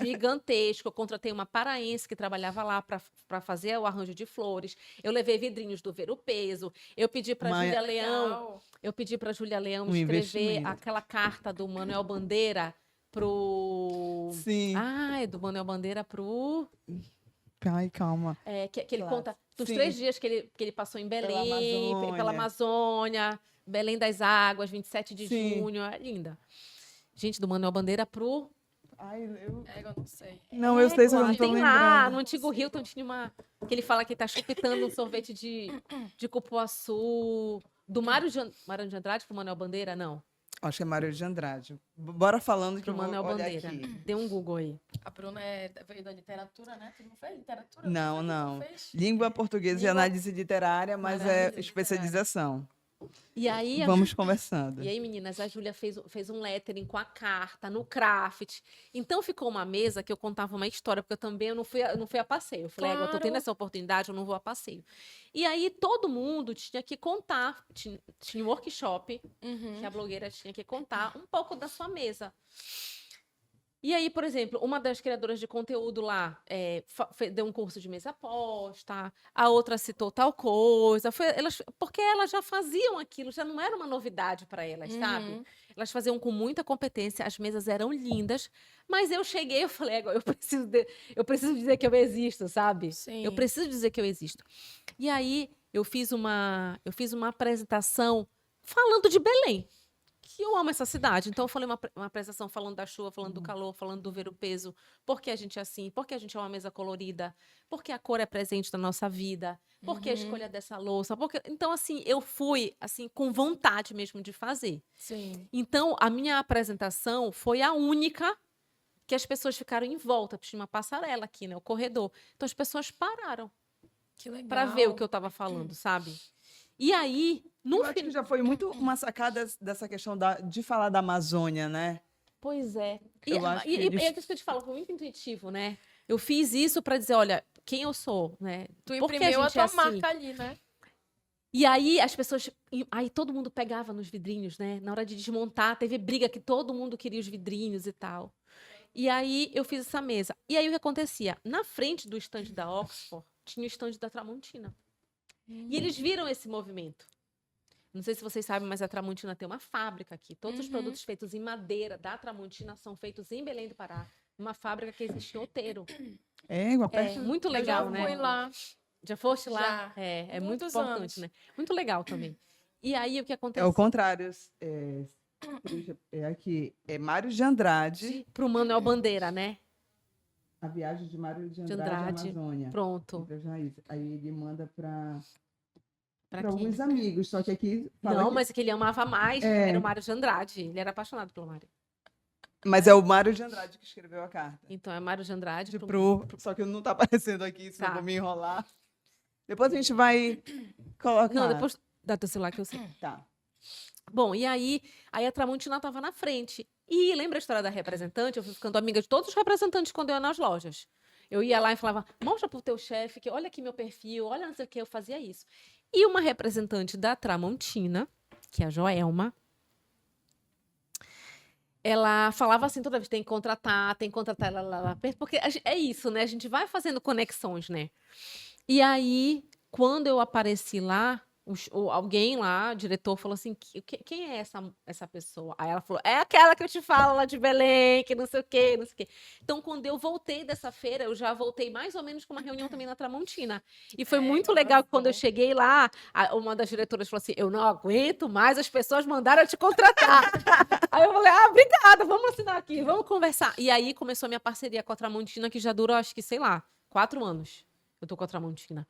gigantesco. Eu contratei uma paraense que trabalhava lá para fazer o arranjo de flores. Eu levei vidrinhos do Ver-o-Peso. Eu pedi para Júlia Leão. Legal. Eu pedi para Júlia Leão Um escrever investimento. aquela carta do Manuel Bandeira pro. Sim. Ai, do Manuel Bandeira pro. Ai, calma. Que ele Claro. conta dos Sim. 3 dias que ele passou em Belém, pela Amazônia, Belém das Águas, 27 de Sim. junho. É linda. Gente, do Manuel Bandeira pro. Ai, eu... Eu não sei. Não, eu sei, só que eu não tô Tem lá, lembrando. no antigo Hilton tinha uma. Que ele fala que tá chupitando um sorvete de cupuaçu. Do Mário de Andrade pro Manuel Bandeira? Não. Acho que é Mário de Andrade. Bora falando que Pro eu vou Manuel olhar Bandeira. aqui. Dê um Google aí. A Bruna veio da literatura, né? Tu não fez literatura? Não, Tu não. fez? Língua portuguesa e Língua- análise literária, mas Análise é literária. especialização. E aí, Vamos conversando. E aí, meninas, a Júlia fez um lettering com a carta, no craft. Então, ficou uma mesa que eu contava uma história, porque eu também não fui a passeio. Eu falei, eu tô tendo Claro. essa oportunidade, eu não vou a passeio. E aí, todo mundo tinha que contar. Tinha um workshop Uhum. que a blogueira tinha que contar um pouco da sua mesa. E aí, por exemplo, uma das criadoras de conteúdo lá deu um curso de mesa posta, a outra citou tal coisa. Porque elas já faziam aquilo, já não era uma novidade para elas, sabe? Uhum. Elas faziam com muita competência, as mesas eram lindas, mas eu cheguei e falei, agora eu preciso dizer que eu existo, sabe? Sim. Eu preciso dizer que eu existo. E aí eu fiz uma apresentação falando de Belém, que eu amo essa cidade. Então eu falei uma apresentação falando da chuva, falando do calor, falando do Ver-o-Peso, porque a gente é assim, porque a gente é uma mesa colorida, porque a cor é presente na nossa vida, porque a escolha dessa louça, então assim, eu fui assim com vontade mesmo de fazer. Sim. Então, a minha apresentação foi a única que as pessoas ficaram em volta. Tinha uma passarela aqui, né? O corredor. Então, as pessoas pararam Que legal. para ver o que eu estava falando, sabe? E aí, Eu acho que já foi muito uma sacada dessa questão de falar da Amazônia, né? Pois é. Eu acho que E eles- é isso que eu te falo, foi muito intuitivo, né? Eu fiz isso para dizer, olha, quem eu sou, né? Tu Por que imprimiu a gente é tua assim? marca ali, né? E aí as pessoas. Aí todo mundo pegava nos vidrinhos, né? Na hora de desmontar, teve briga que todo mundo queria os vidrinhos e tal. E aí eu fiz essa mesa. E aí o que acontecia? Na frente do estande da Oxford, tinha o estande da Tramontina. E eles viram esse movimento. Não sei se vocês sabem, mas a Tramontina tem uma fábrica aqui. Todos os produtos feitos em madeira da Tramontina são feitos em Belém do Pará. Uma fábrica que existe em Outeiro. É, igual É perto. muito Eu legal, já né? fui lá. Já foste lá? Já. É muito Muitos importante, anos. né? Muito legal também. E aí o que É aconteceu? o contrário. É aqui. É Mário de Andrade. Pro Manuel Bandeira, né? A viagem de Mário de Andrade, Andrade. à Amazônia. Pronto. Aí ele manda para Pra quem? alguns amigos, só que aqui fala Não, que- mas que ele amava mais É. era o Mário de Andrade. Ele era apaixonado pelo Mário. Mas é o Mário de Andrade que escreveu a carta. Então é Mário de Andrade. Só que não tá aparecendo aqui, senão Tá. eu vou me enrolar. Depois a gente vai colocar. Não, depois dá teu celular que eu sei. Tá. Bom, e aí a Tramontina estava na frente. E lembra a história da representante? Eu fui ficando amiga de todos os representantes quando eu ia nas lojas. Eu ia lá e falava, mostra pro teu chefe, que olha aqui meu perfil, olha não sei o que, eu fazia isso. E uma representante da Tramontina, que é a Joelma, ela falava assim toda vez, tem que contratar, porque é isso, né? A gente vai fazendo conexões, né? E aí, quando eu apareci lá, alguém lá, o diretor, falou assim, quem é essa pessoa? Aí ela falou, é aquela que eu te falo lá de Belém, que não sei o quê, não sei o quê. Então, quando eu voltei dessa feira, eu já voltei mais ou menos com uma reunião também na Tramontina. E foi muito legal que quando eu cheguei lá, uma das diretoras falou assim, eu não aguento mais, as pessoas mandaram eu te contratar. Aí eu falei, obrigada, vamos assinar aqui, vamos conversar. E aí começou a minha parceria com a Tramontina, que já durou, acho que, sei lá, 4 anos. Eu tô com a Tramontina.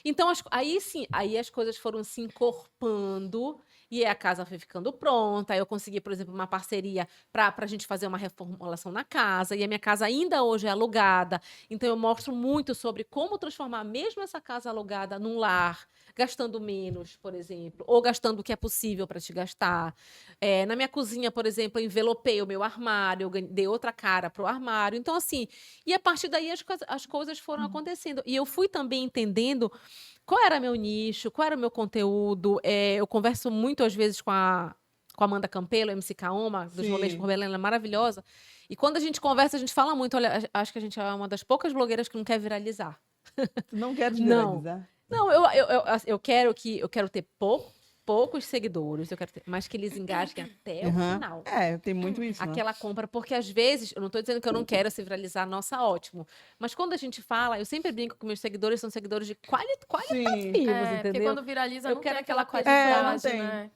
Então, aí sim, aí as coisas foram se encorpando e aí a casa foi ficando pronta. Aí eu consegui, por exemplo, uma parceria pra gente fazer uma reformulação na casa. E a minha casa ainda hoje é alugada. Então, eu mostro muito sobre como transformar mesmo essa casa alugada num lar, gastando menos, por exemplo, ou gastando o que é possível para te gastar. Na minha cozinha, por exemplo, eu envelopei o meu armário, eu dei outra cara pro armário. Então, assim, e a partir daí as coisas foram acontecendo. E eu fui também entendendo qual era meu nicho, qual era o meu conteúdo. Eu converso muito, às vezes, com a Amanda Campelo, MC Kaoma, dos Rolês por Belém, ela é maravilhosa. E quando a gente conversa, a gente fala muito. Olha, acho que a gente é uma das poucas blogueiras que não quer viralizar. Tu não queres Não. viralizar? Não, eu quero ter poucos seguidores, mas que eles engajem até o final. Tem muito isso. Né? Aquela compra, porque às vezes, eu não estou dizendo que eu não quero se viralizar, nossa, ótimo. Mas quando a gente fala, eu sempre brinco que meus seguidores são seguidores de qualitativos, entendeu? Porque quando viraliza, Eu não quero tem aquela aquela qualidade, não tem. né?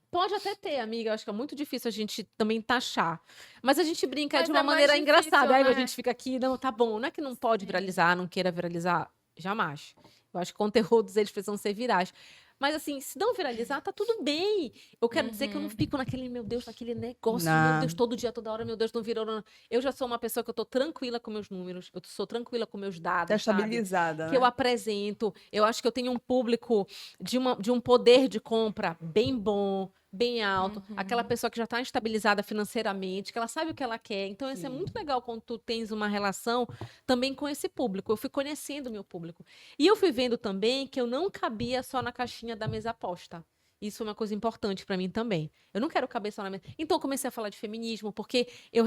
Pode até ter, amiga. Eu acho que é muito difícil a gente também taxar. Mas a gente brinca Mas de uma é mais maneira difícil, engraçada. Aí né? a gente fica aqui, não, tá bom. Não é que não pode viralizar, não queira viralizar. Jamais. Eu acho que conteúdos, eles precisam ser virais. Mas assim, se não viralizar, tá tudo bem. Eu quero dizer que eu não fico naquele, meu Deus, naquele negócio, meu Deus, todo dia, toda hora, meu Deus, não virou. Não. Eu já sou uma pessoa que eu tô tranquila com meus números, eu sou tranquila com meus dados, Tá sabe? estabilizada, Que né? eu apresento. Eu acho que eu tenho um público de um poder de compra bem bom, bem alto. Aquela pessoa que já está estabilizada financeiramente, que ela sabe o que ela quer. Então, isso é muito legal quando tu tens uma relação também com esse público. Eu fui conhecendo o meu público. E eu fui vendo também que eu não cabia só na caixinha da mesa aposta. Isso é uma coisa importante para mim também. Eu não quero caber só na mesa. Então, eu comecei a falar de feminismo, porque eu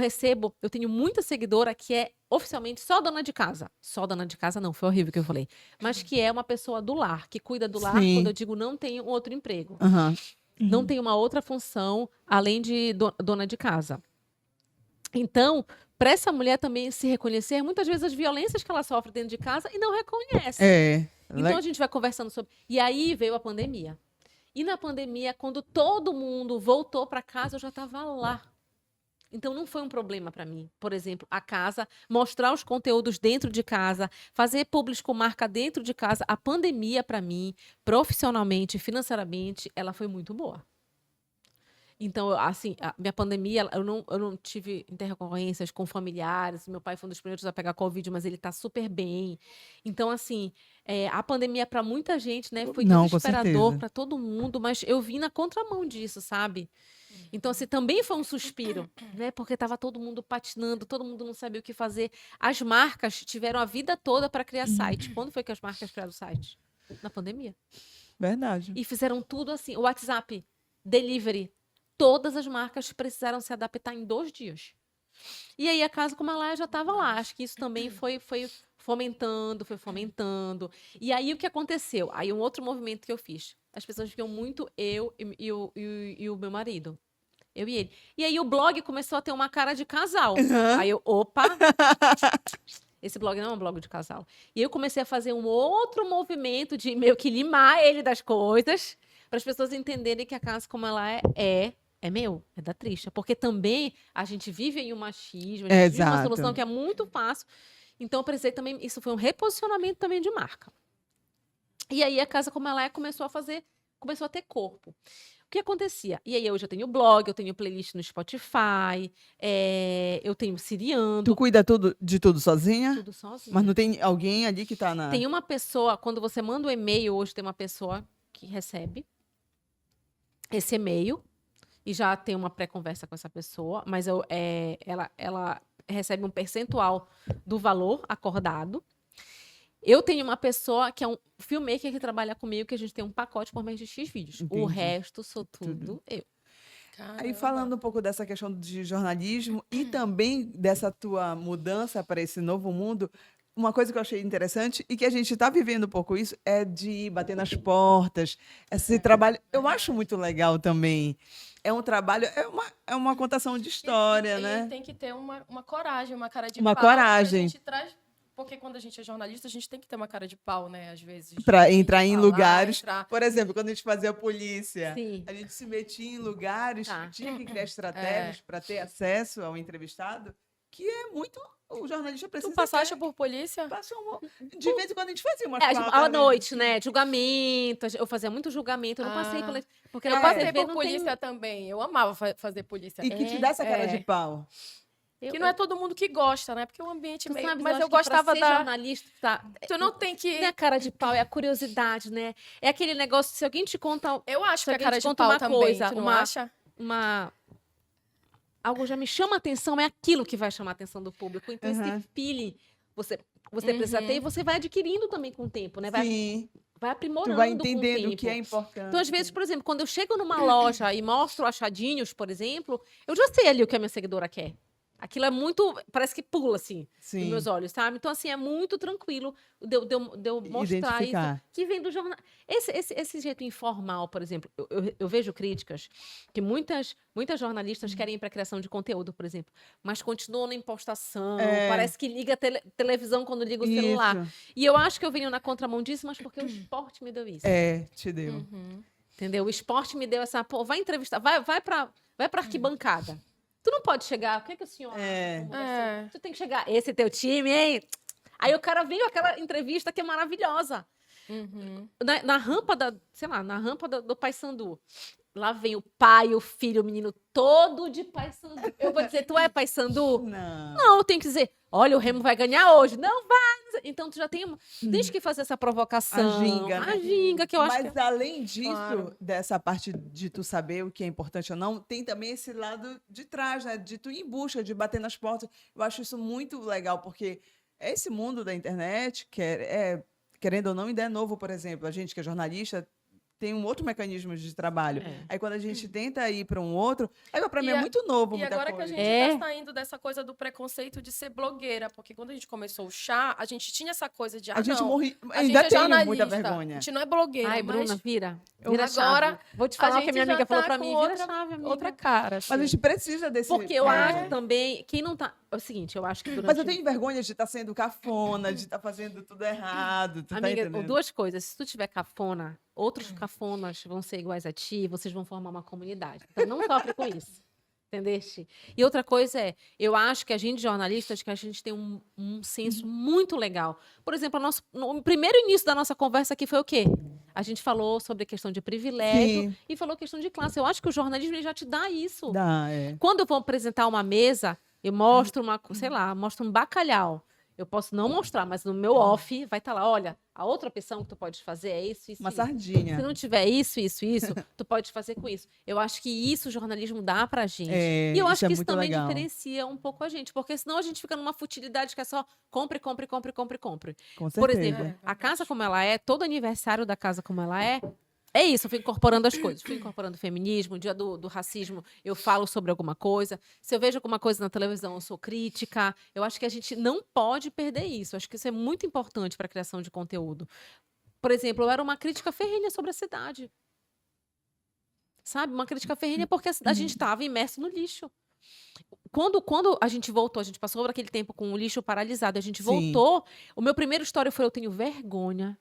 tenho muita seguidora que é oficialmente só dona de casa. Só dona de casa, não, foi horrível o que eu falei. Mas que é uma pessoa do lar, que cuida do lar, quando eu digo não tem um outro emprego. Não tem uma outra função além de dona de casa. Então, para essa mulher também se reconhecer, muitas vezes as violências que ela sofre dentro de casa e não reconhece. Então a gente vai conversando sobre. E aí veio a pandemia. E na pandemia, quando todo mundo voltou para casa, eu já estava lá. Então não foi um problema para mim. Por exemplo, a casa, mostrar os conteúdos dentro de casa, fazer publis com marca dentro de casa. A pandemia, para mim, profissionalmente, financeiramente, ela foi muito boa. Então, assim, a minha pandemia, eu não tive intercorrências com familiares. Meu pai foi um dos primeiros a pegar Covid, mas ele tá super bem. Então, assim, a pandemia para muita gente, né, foi desesperador para todo mundo, mas eu vim na contramão disso, sabe? Então, assim, também foi um suspiro, né? Porque tava todo mundo patinando, todo mundo não sabia o que fazer. As marcas tiveram a vida toda para criar site. Quando foi que as marcas criaram site? Na pandemia. Verdade. E fizeram tudo assim. O WhatsApp, delivery. Todas as marcas precisaram se adaptar em 2 dias. E aí a Casa Como Ela É já estava lá. Acho que isso também foi fomentando. E aí o que aconteceu? Aí um outro movimento que eu fiz. As pessoas viam muito eu e o meu marido. Eu e ele. E aí o blog começou a ter uma cara de casal. Aí eu, opa! Esse blog não é um blog de casal. E eu comecei a fazer um outro movimento de meio que limar ele das coisas, para as pessoas entenderem que a Casa Como Ela é meu, é da Trisha. Porque também a gente vive em um machismo, a gente vive uma solução que é muito fácil. Então eu precisei também, isso foi um reposicionamento também de marca. E aí a Casa Como Ela É começou a ter corpo. O que acontecia? E aí hoje eu tenho blog, eu tenho playlist no Spotify, eu tenho Siriando. Tu cuida de tudo sozinha? Tudo sozinha. Mas não tem alguém ali que tá na... Tem uma pessoa, quando você manda um e-mail, hoje tem uma pessoa que recebe esse e-mail e já tem uma pré-conversa com essa pessoa, mas ela recebe um percentual do valor acordado. Eu tenho uma pessoa que é um filmmaker que trabalha comigo, que a gente tem um pacote por mês de X vídeos. Entendi. O resto sou tudo eu. Caramba. Aí falando um pouco dessa questão de jornalismo e também dessa tua mudança para esse novo mundo, uma coisa que eu achei interessante e que a gente está vivendo um pouco isso é de bater nas portas, esse trabalho. Eu acho muito legal também. É um trabalho, é uma contação de história, né? E tem que ter uma coragem, uma cara de Uma pau. coragem. A gente traz, porque quando a gente é jornalista, a gente tem que ter uma cara de pau, né? Às vezes. Para de entrar em falar, lugares. entrar- Por exemplo, quando a gente fazia a polícia, Sim. a gente se metia em lugares, Tá. tinha que criar estratégias para ter acesso ao entrevistado, que é muito o jornalista Tu precisa... passaste por polícia? De vez em quando a gente fazia umas À pautas, noite, né? Julgamento. Eu fazia muito julgamento. Eu não passei Ah. pela... Porque Eu na passei TV por não polícia também. Eu amava fazer polícia. E que te dá essa cara de pau. Que não é todo mundo que gosta, né? Porque o ambiente Tu meio... sabes, Mas eu acho que pra gostava ser da... jornalista, tá? Tu não tem que... Não é a cara de pau, é a curiosidade, né? É aquele negócio, se alguém te conta Eu acho Se que é alguém cara te de conta pau uma também, coisa, tu não uma- acha? uma... Algo já me chama a atenção, é aquilo que vai chamar a atenção do público. Então, Uhum. esse feeling você precisa ter e você vai adquirindo também com o tempo, né? Sim, Vai tu aprimorando vai com o entendendo o tempo. que é importante. Então, às vezes, por exemplo, quando eu chego numa loja e mostro achadinhos, por exemplo, eu já sei ali o que a minha seguidora quer. Aquilo é muito. Parece que pula, assim, dos Sim, meus olhos, sabe? Então, assim, é muito tranquilo de eu mostrar isso. identificar. Que vem do jornal. Esse jeito informal, por exemplo, eu vejo críticas que muitas jornalistas querem ir para a criação de conteúdo, por exemplo, mas continuam na impostação. É. Parece que liga a televisão quando liga o celular. Isso. E eu acho que eu venho na contramão disso, mas porque o esporte me deu isso. Te deu. Entendeu? O esporte me deu essa. Pô, vai entrevistar, vai pra arquibancada. Tu não pode chegar. O que é que o senhor acha? Como vai ser? Tu tem que chegar. Esse é teu time, hein? Aí o cara veio aquela entrevista que é maravilhosa. Na rampa sei lá, na rampa do Paissandu. Lá vem o pai, o filho, o menino todo de Paissandu. Eu vou dizer, tu é Paissandu? Não. Não, eu tenho que dizer, olha, o Remo vai ganhar hoje. Não vai. Então tu já tem que fazer essa provocação. A ginga, né? A ginga, que eu acho Mas que... além disso, Claro. dessa parte de tu saber o que é importante ou não, tem também esse lado de trás, né? De tu ir em busca, de bater nas portas. Eu acho isso muito legal, porque esse mundo da internet, querendo ou não, ainda é novo, por exemplo. A gente que é jornalista tem um outro mecanismo de trabalho. É. Aí quando a gente tenta ir para um outro, aí para mim E é a- muito novo, E muita agora que a coisa. gente É. tá saindo dessa coisa do preconceito de ser blogueira, porque quando a gente começou o chá, a gente tinha essa coisa de, A gente não, morre, a ainda gente é tenho jornalista, muita a vergonha. gente não é blogueira, Ai, mas Bruna, vira agora chave. Vou te a falar o que a gente minha já amiga falou tá pra com mim. Vira outra- chave, amiga. outra cara. Mas a assim. gente precisa desse... Porque eu acho também, quem não tá... É o seguinte, eu acho que durante... Mas eu tenho vergonha de estar sendo cafona, de estar fazendo tudo errado. Tu tá Amiga, entendendo? duas coisas. Se tu tiver cafona, outros cafonas vão ser iguais a ti, vocês vão formar uma comunidade. Então não sofre com isso. Entendeste? E outra coisa é, eu acho que a gente, jornalistas, que a gente tem um senso muito legal. Por exemplo, no primeiro início da nossa conversa aqui foi o quê? A gente falou sobre a questão de privilégio Sim. e falou questão de classe. Eu acho que o jornalismo ele já te dá isso. Dá, Quando eu vou apresentar uma mesa, eu mostro sei lá, mostro um bacalhau. Eu posso não mostrar, mas no meu off vai estar lá, olha, a outra opção que tu pode fazer é isso, isso, Uma isso. sardinha. Se não tiver isso, tu pode fazer com isso. Eu acho que isso o jornalismo dá pra gente. E eu acho é que isso muito também legal. diferencia um pouco a gente, porque senão a gente fica numa futilidade que é só compre, compre, compre, compre, compre. Com certeza. Por exemplo, a casa como ela é, todo aniversário da casa como ela é isso, eu fui incorporando as coisas. Fui incorporando o feminismo, o dia do racismo, eu falo sobre alguma coisa. Se eu vejo alguma coisa na televisão, eu sou crítica. Eu acho que a gente não pode perder isso. Eu acho que isso é muito importante para a criação de conteúdo. Por exemplo, eu era uma crítica ferrenha sobre a cidade. Sabe? Uma crítica ferrenha porque a gente estava imerso no lixo. Quando a gente voltou, a gente passou por aquele tempo com o lixo paralisado, a gente Sim. voltou. O meu primeiro história foi: eu tenho vergonha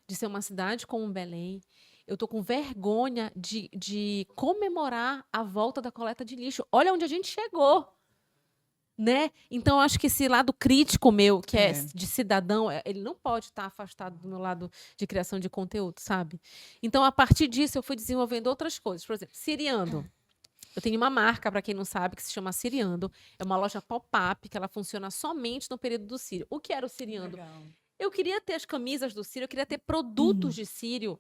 de ser uma cidade como Belém. Eu tô com vergonha de comemorar a volta da coleta de lixo. Olha onde a gente chegou. Né? Então, eu acho que esse lado crítico meu, que é de cidadão, ele não pode estar afastado do meu lado de criação de conteúdo, sabe? Então, a partir disso, eu fui desenvolvendo outras coisas. Por exemplo, Siriando. Eu tenho uma marca, para quem não sabe, que se chama Siriando. É uma loja pop-up que ela funciona somente no período do Sírio. O que era o Siriando? Legal. Eu queria ter as camisas do Sírio, eu queria ter produtos de Sírio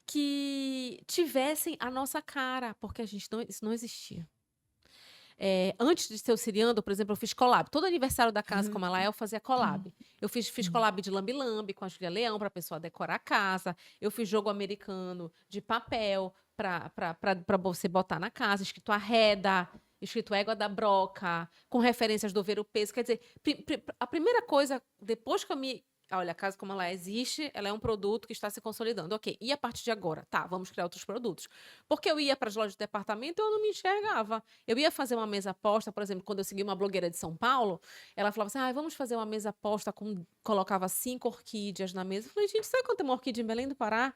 que tivessem a nossa cara, porque isso não existia. Antes de ser o Siriando, por exemplo, eu fiz collab. Todo aniversário da casa como ela é, eu fazia collab. Eu fiz collab de lambe-lambe com a Júlia Leão para a pessoa decorar a casa. Eu fiz jogo americano de papel para você botar na casa, escrito Arreda, escrito Égua da Broca, com referências do Ver o Peso. Quer dizer, a primeira coisa, depois que eu me... Olha, a casa como ela existe, ela é um produto que está se consolidando. Ok, e a partir de agora? Tá, vamos criar outros produtos. Porque eu ia para as lojas de departamento e eu não me enxergava. Eu ia fazer uma mesa aposta, por exemplo, quando eu segui uma blogueira de São Paulo, ela falava assim, vamos fazer uma mesa aposta, colocava 5 orquídeas na mesa. Eu falei, gente, sabe quanto é uma orquídea em Belém do Pará?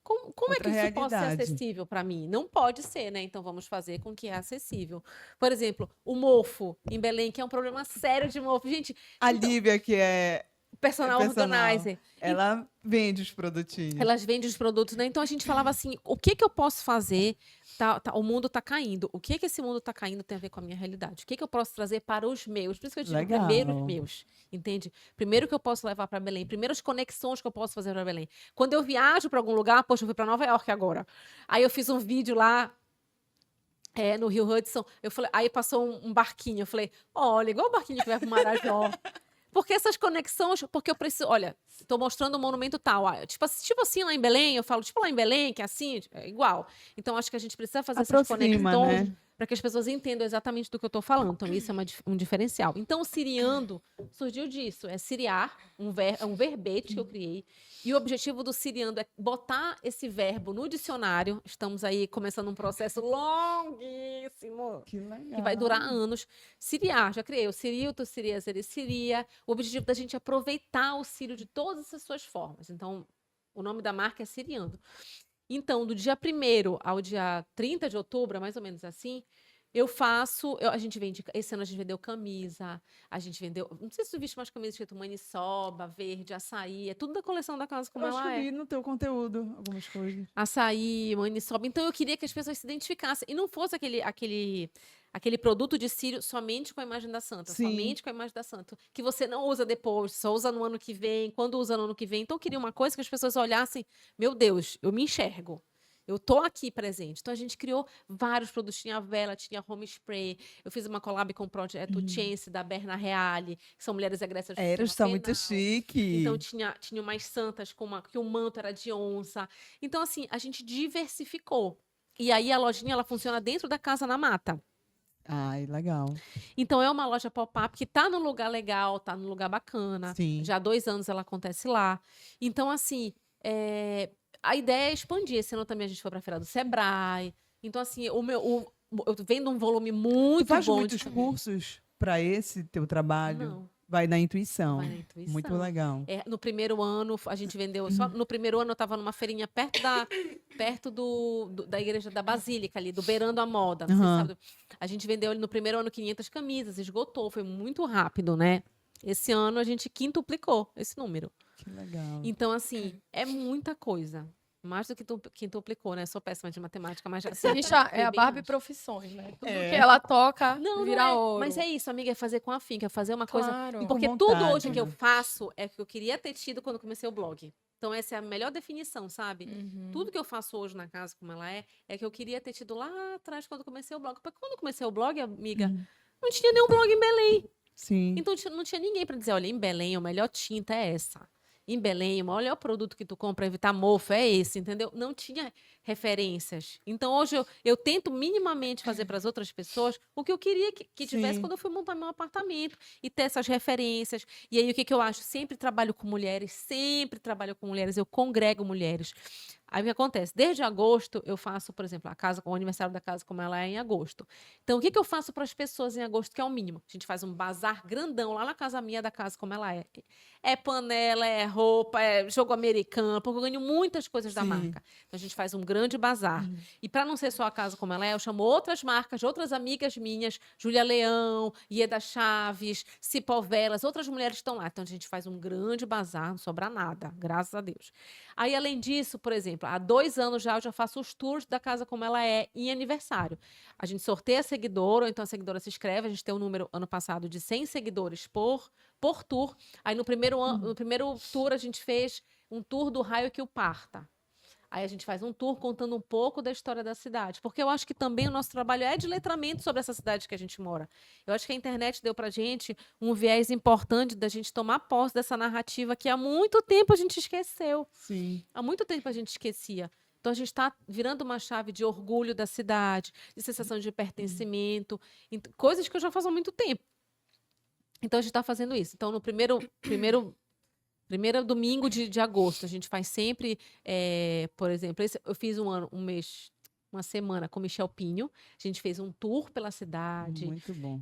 Como é que Outra isso pode ser realidade. acessível para mim? Não pode ser, né? Então vamos fazer com que é acessível. Por exemplo, o mofo em Belém, que é um problema sério de mofo. Gente, A então, Lívia, que é personal personal, organizer. ela vende os produtinhos. Elas vendem os produtos, né? Então a gente falava assim: o que que eu posso fazer? O mundo está caindo. O que que esse mundo está caindo tem a ver com a minha realidade? O que que eu posso trazer para os meus? Por isso que eu digo Legal. primeiro os meus, entende? Primeiro que eu posso levar para Belém, primeiro as conexões que eu posso fazer para Belém. Quando eu viajo para algum lugar, poxa, eu fui para Nova York agora. Aí eu fiz um vídeo lá. No Rio Hudson, eu falei, aí passou um barquinho, eu falei, olha, igual o barquinho que vai para o Marajó. Porque essas conexões, porque eu preciso, olha, estou mostrando um monumento tal, tipo assim lá em Belém, eu falo, tipo lá em Belém, que é assim, é igual. Então, acho que a gente precisa fazer essas Aproxima, conexões né? para que as pessoas entendam exatamente do que eu estou falando. Então, isso é um diferencial. Então, o siriando surgiu disso, é siriar, é um verbete que eu criei. E o objetivo do siriando é botar esse verbo no dicionário. Estamos aí começando um processo longuíssimo, Que legal. que vai durar anos. Siriar, já criei o Sirio, tu Siria, Siria. O objetivo da gente é aproveitar o Sírio de todas as suas formas. Então, o nome da marca é Siriando. Então, do dia 1º ao dia 30 de outubro, mais ou menos assim, a gente vende, esse ano a gente vendeu camisa, a gente vendeu, não sei se tu viste mais camisas escrito maniçoba, verde, açaí, é tudo da coleção da casa como Eu acho ela que é. vi no teu conteúdo algumas coisas. Açaí, maniçoba. Então eu queria que as pessoas se identificassem e não fosse aquele produto de Sírio somente com a imagem da santa, Sim. somente com a imagem da santa, que você não usa depois, só usa no ano que vem, quando usa no ano que vem. Então eu queria uma coisa que as pessoas olhassem, meu Deus, eu me enxergo. Eu tô aqui presente. Então a gente criou vários produtos. Tinha a vela, tinha home spray. Eu fiz uma collab com o projeto Chance, da Berna Reale, que são mulheres agressas do Elas sistema são muito penal. chique. Então tinha umas santas que o manto era de onça. Então, assim, a gente diversificou. E aí a lojinha ela funciona dentro da Casa na Mata. Ai, legal. Então é uma loja pop-up que tá num lugar legal, tá num lugar bacana. Sim. Já há 2 anos ela acontece lá. Então, assim, a ideia é expandir. Esse ano também a gente foi para a Feira do Sebrae. Então, assim, eu vendo um volume Tu muito faz bom muitos cursos para esse teu trabalho? Não. Vai na intuição. Vai na intuição. Muito legal. No primeiro ano, a gente vendeu. Só no primeiro ano eu estava numa feirinha perto da igreja da Basílica, ali, do Beirando a Moda. Não sei se sabe. A gente vendeu ali no primeiro ano 500 camisas, esgotou, foi muito rápido, né? Esse ano a gente quintuplicou esse número. Que legal. Então, assim, é muita coisa. Mais do que quintuplicou, né? Sou péssima de matemática, mas Esse bicho é a bem Barbie mais. Profissões, né? Tudo É. que ela toca Não vira é. ouro. Mas é isso, amiga, é fazer com afinco, é fazer uma coisa. Claro. Porque Com tudo vontade, hoje que eu né? faço é que eu queria ter tido quando comecei o blog. Então, essa é a melhor definição, sabe? Uhum. Tudo que eu faço hoje na casa, como ela é que eu queria ter tido lá atrás quando comecei o blog. Porque quando eu comecei o blog, amiga, não tinha nenhum blog em Belém. Sim. Então, não tinha ninguém para dizer, olha, em Belém, a melhor tinta é essa. Em Belém, o melhor produto que tu compra para evitar mofo é esse, entendeu? Não tinha referências. Então, hoje, eu tento minimamente fazer para as outras pessoas o que eu queria que tivesse Sim. quando eu fui montar meu apartamento. E ter essas referências. E aí, o que eu acho? Sempre trabalho com mulheres, eu congrego mulheres. Aí o que acontece? Desde agosto, eu faço, por exemplo, o aniversário da casa como ela é em agosto. Então, o que eu faço para as pessoas em agosto, que é o mínimo? A gente faz um bazar grandão lá na casa minha da casa como ela é. É panela, é roupa, é jogo americano, porque eu ganho muitas coisas da Sim. marca. Então, a gente faz um grande bazar. E para não ser só a casa como ela é, eu chamo outras marcas, outras amigas minhas, Júlia Leão, Ieda Chaves, Cipó Velas, outras mulheres estão lá. Então, a gente faz um grande bazar, não sobra nada, graças a Deus. Aí, além disso, por exemplo, há 2 anos já eu já faço os tours da casa como ela é em aniversário. A gente sorteia seguidor, ou então a seguidora se inscreve. A gente tem um número, ano passado, de 100 seguidores por tour. Aí, no primeiro tour, a gente fez um tour do raio que o parta. Aí a gente faz um tour contando um pouco da história da cidade. Porque eu acho que também o nosso trabalho é de letramento sobre essa cidade que a gente mora. Eu acho que a internet deu pra gente um viés importante da gente tomar posse dessa narrativa que há muito tempo a gente esqueceu. Sim. Há muito tempo a gente esquecia. Então, a gente está virando uma chave de orgulho da cidade, de sensação de pertencimento, coisas que eu já faço há muito tempo. Então, a gente está fazendo isso. Então, no primeiro domingo de agosto, a gente faz sempre, por exemplo, eu fiz um mês uma semana com Michel Pinho. A gente fez um tour pela cidade. Muito bom.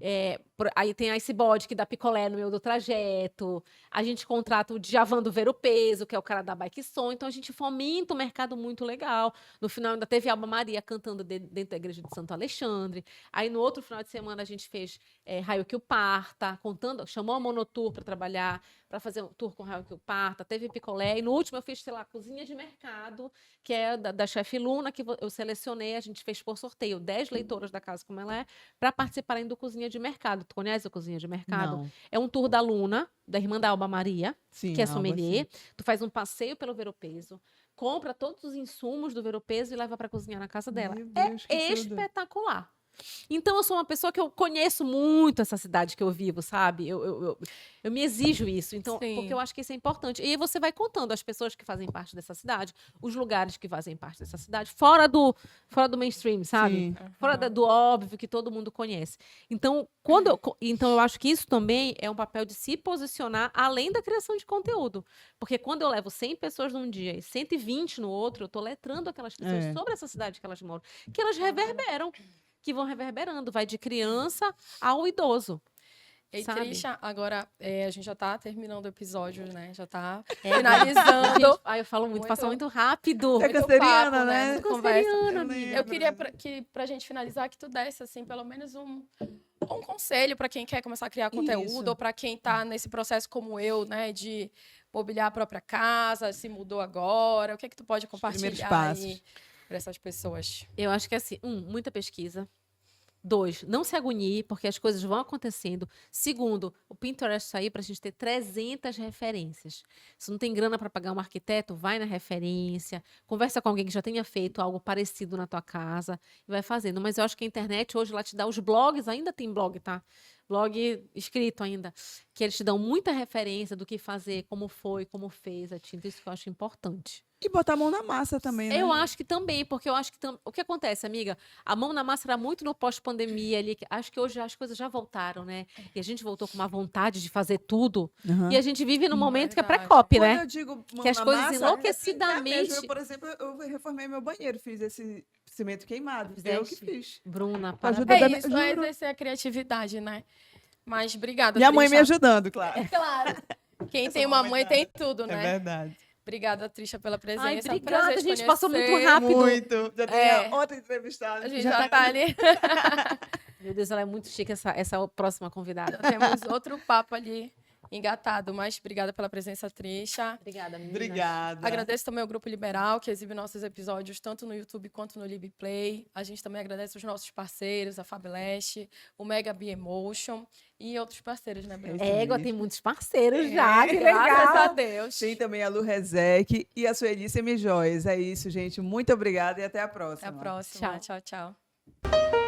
Aí tem a Icebody, que dá picolé no meio do trajeto. A gente contrata o Djavan do Ver o Peso, que é o cara da Bike Som. Então, a gente fomenta um mercado muito legal. No final, ainda teve a Alba Maria cantando dentro da igreja de Santo Alexandre. Aí, no outro final de semana, a gente fez Raio que o Parta, chamou a Monotour para trabalhar, para fazer um tour com Raio que o Parta. Teve picolé. E no último, eu fiz, sei lá, cozinha de mercado, que é da chefe Luna, que eu selecionei. A gente fez por sorteio 10 leitoras da Casa Como Ela É, para participarem do Cozinha de Mercado. Tu conhece a Cozinha de Mercado? Não. É um tour da Luna, da irmã da Alba Maria, Sim, que é Alba, sommelier. sim. Tu faz um passeio pelo Ver o Peso, compra todos os insumos do Ver o Peso e leva para cozinhar na casa dela. Meu Deus, que É tudo. espetacular. Então, eu sou uma pessoa que eu conheço muito essa cidade que eu vivo, sabe? Eu me exijo isso, então, Sim. porque eu acho que isso é importante. E aí você vai contando as pessoas que fazem parte dessa cidade, os lugares que fazem parte dessa cidade, fora do mainstream, sabe? Sim. Fora do óbvio que todo mundo conhece. Então, então, eu acho que isso também é um papel de se posicionar além da criação de conteúdo. Porque quando eu levo 100 pessoas num dia e 120 no outro, eu tô letrando aquelas pessoas sobre essa cidade que elas moram, que elas reverberam, que vão reverberando, vai de criança ao idoso. E sabe? Trisha, agora a gente já tá terminando o episódio, né? Já tá Gente, finalizando. eu falo muito, Muito- passa muito rápido. É Muito canceriana, papo, né? Muita Sou conversa. canceriana, Eu amiga. Eu queria pra gente finalizar que tu desse assim pelo menos um conselho para quem quer começar a criar conteúdo Isso. ou para quem tá nesse processo como eu, né, de mobiliar a própria casa, se mudou agora. O que é que tu pode primeiros compartilhar passos. aí para essas pessoas? Eu acho que assim, muita pesquisa. 2, não se agonie, porque as coisas vão acontecendo. Segundo, o Pinterest está aí para a gente ter 300 referências. Se não tem grana para pagar um arquiteto, vai na referência, conversa com alguém que já tenha feito algo parecido na tua casa e vai fazendo. Mas eu acho que a internet hoje ela te dá os blogs, ainda tem blog, tá? Blog escrito ainda, que eles te dão muita referência do que fazer, como foi, como fez a tinta. Isso que eu acho importante. E botar a mão na massa também, né? Eu acho que também, porque eu acho que o que acontece, amiga? A mão na massa era muito no pós-pandemia ali. Acho que hoje as coisas já voltaram, né? E a gente voltou com uma vontade de fazer tudo. Aham. E a gente vive num momento que é Verdade. pré-cop, Quando né? eu digo mão Que as na coisas massa, enlouquecidamente- mesmo. Eu, por exemplo, eu reformei meu banheiro, fiz esse cimento queimado. Eu que Fizeste? fiz. Bruna, Com a parabéns. ajuda É da- isso, juro. é exercer a criatividade, né? Mas obrigada, Minha mãe me Trisha. ajudando, claro. Claro. Quem Essa tem uma mãe mãe tá- tem tudo, É né? verdade. Obrigada, Trisha, pela presença. Ai, É um obrigada, prazer te gente, passou muito conhecer. rápido. Muito. Já tem É. a outra entrevistada. A gente já tá ali. Meu Deus, ela é muito chique, essa próxima convidada. Temos outro papo ali engatado. Mas obrigada pela presença, Trisha. Obrigada, menina. Obrigada. Agradeço também ao Grupo Liberal, que exibe nossos episódios tanto no YouTube quanto no LibPlay. A gente também agradece os nossos parceiros, a Fableste, o Mega Be Emotion e outros parceiros, né, Bruna? Égua, tem muitos parceiros já, que legal. Graças a Deus. Tem também a Lu Rezec e a Sueli Semijóias. É isso, gente. Muito obrigada e até a próxima. Até a próxima. Tchau. Tchau, tchau.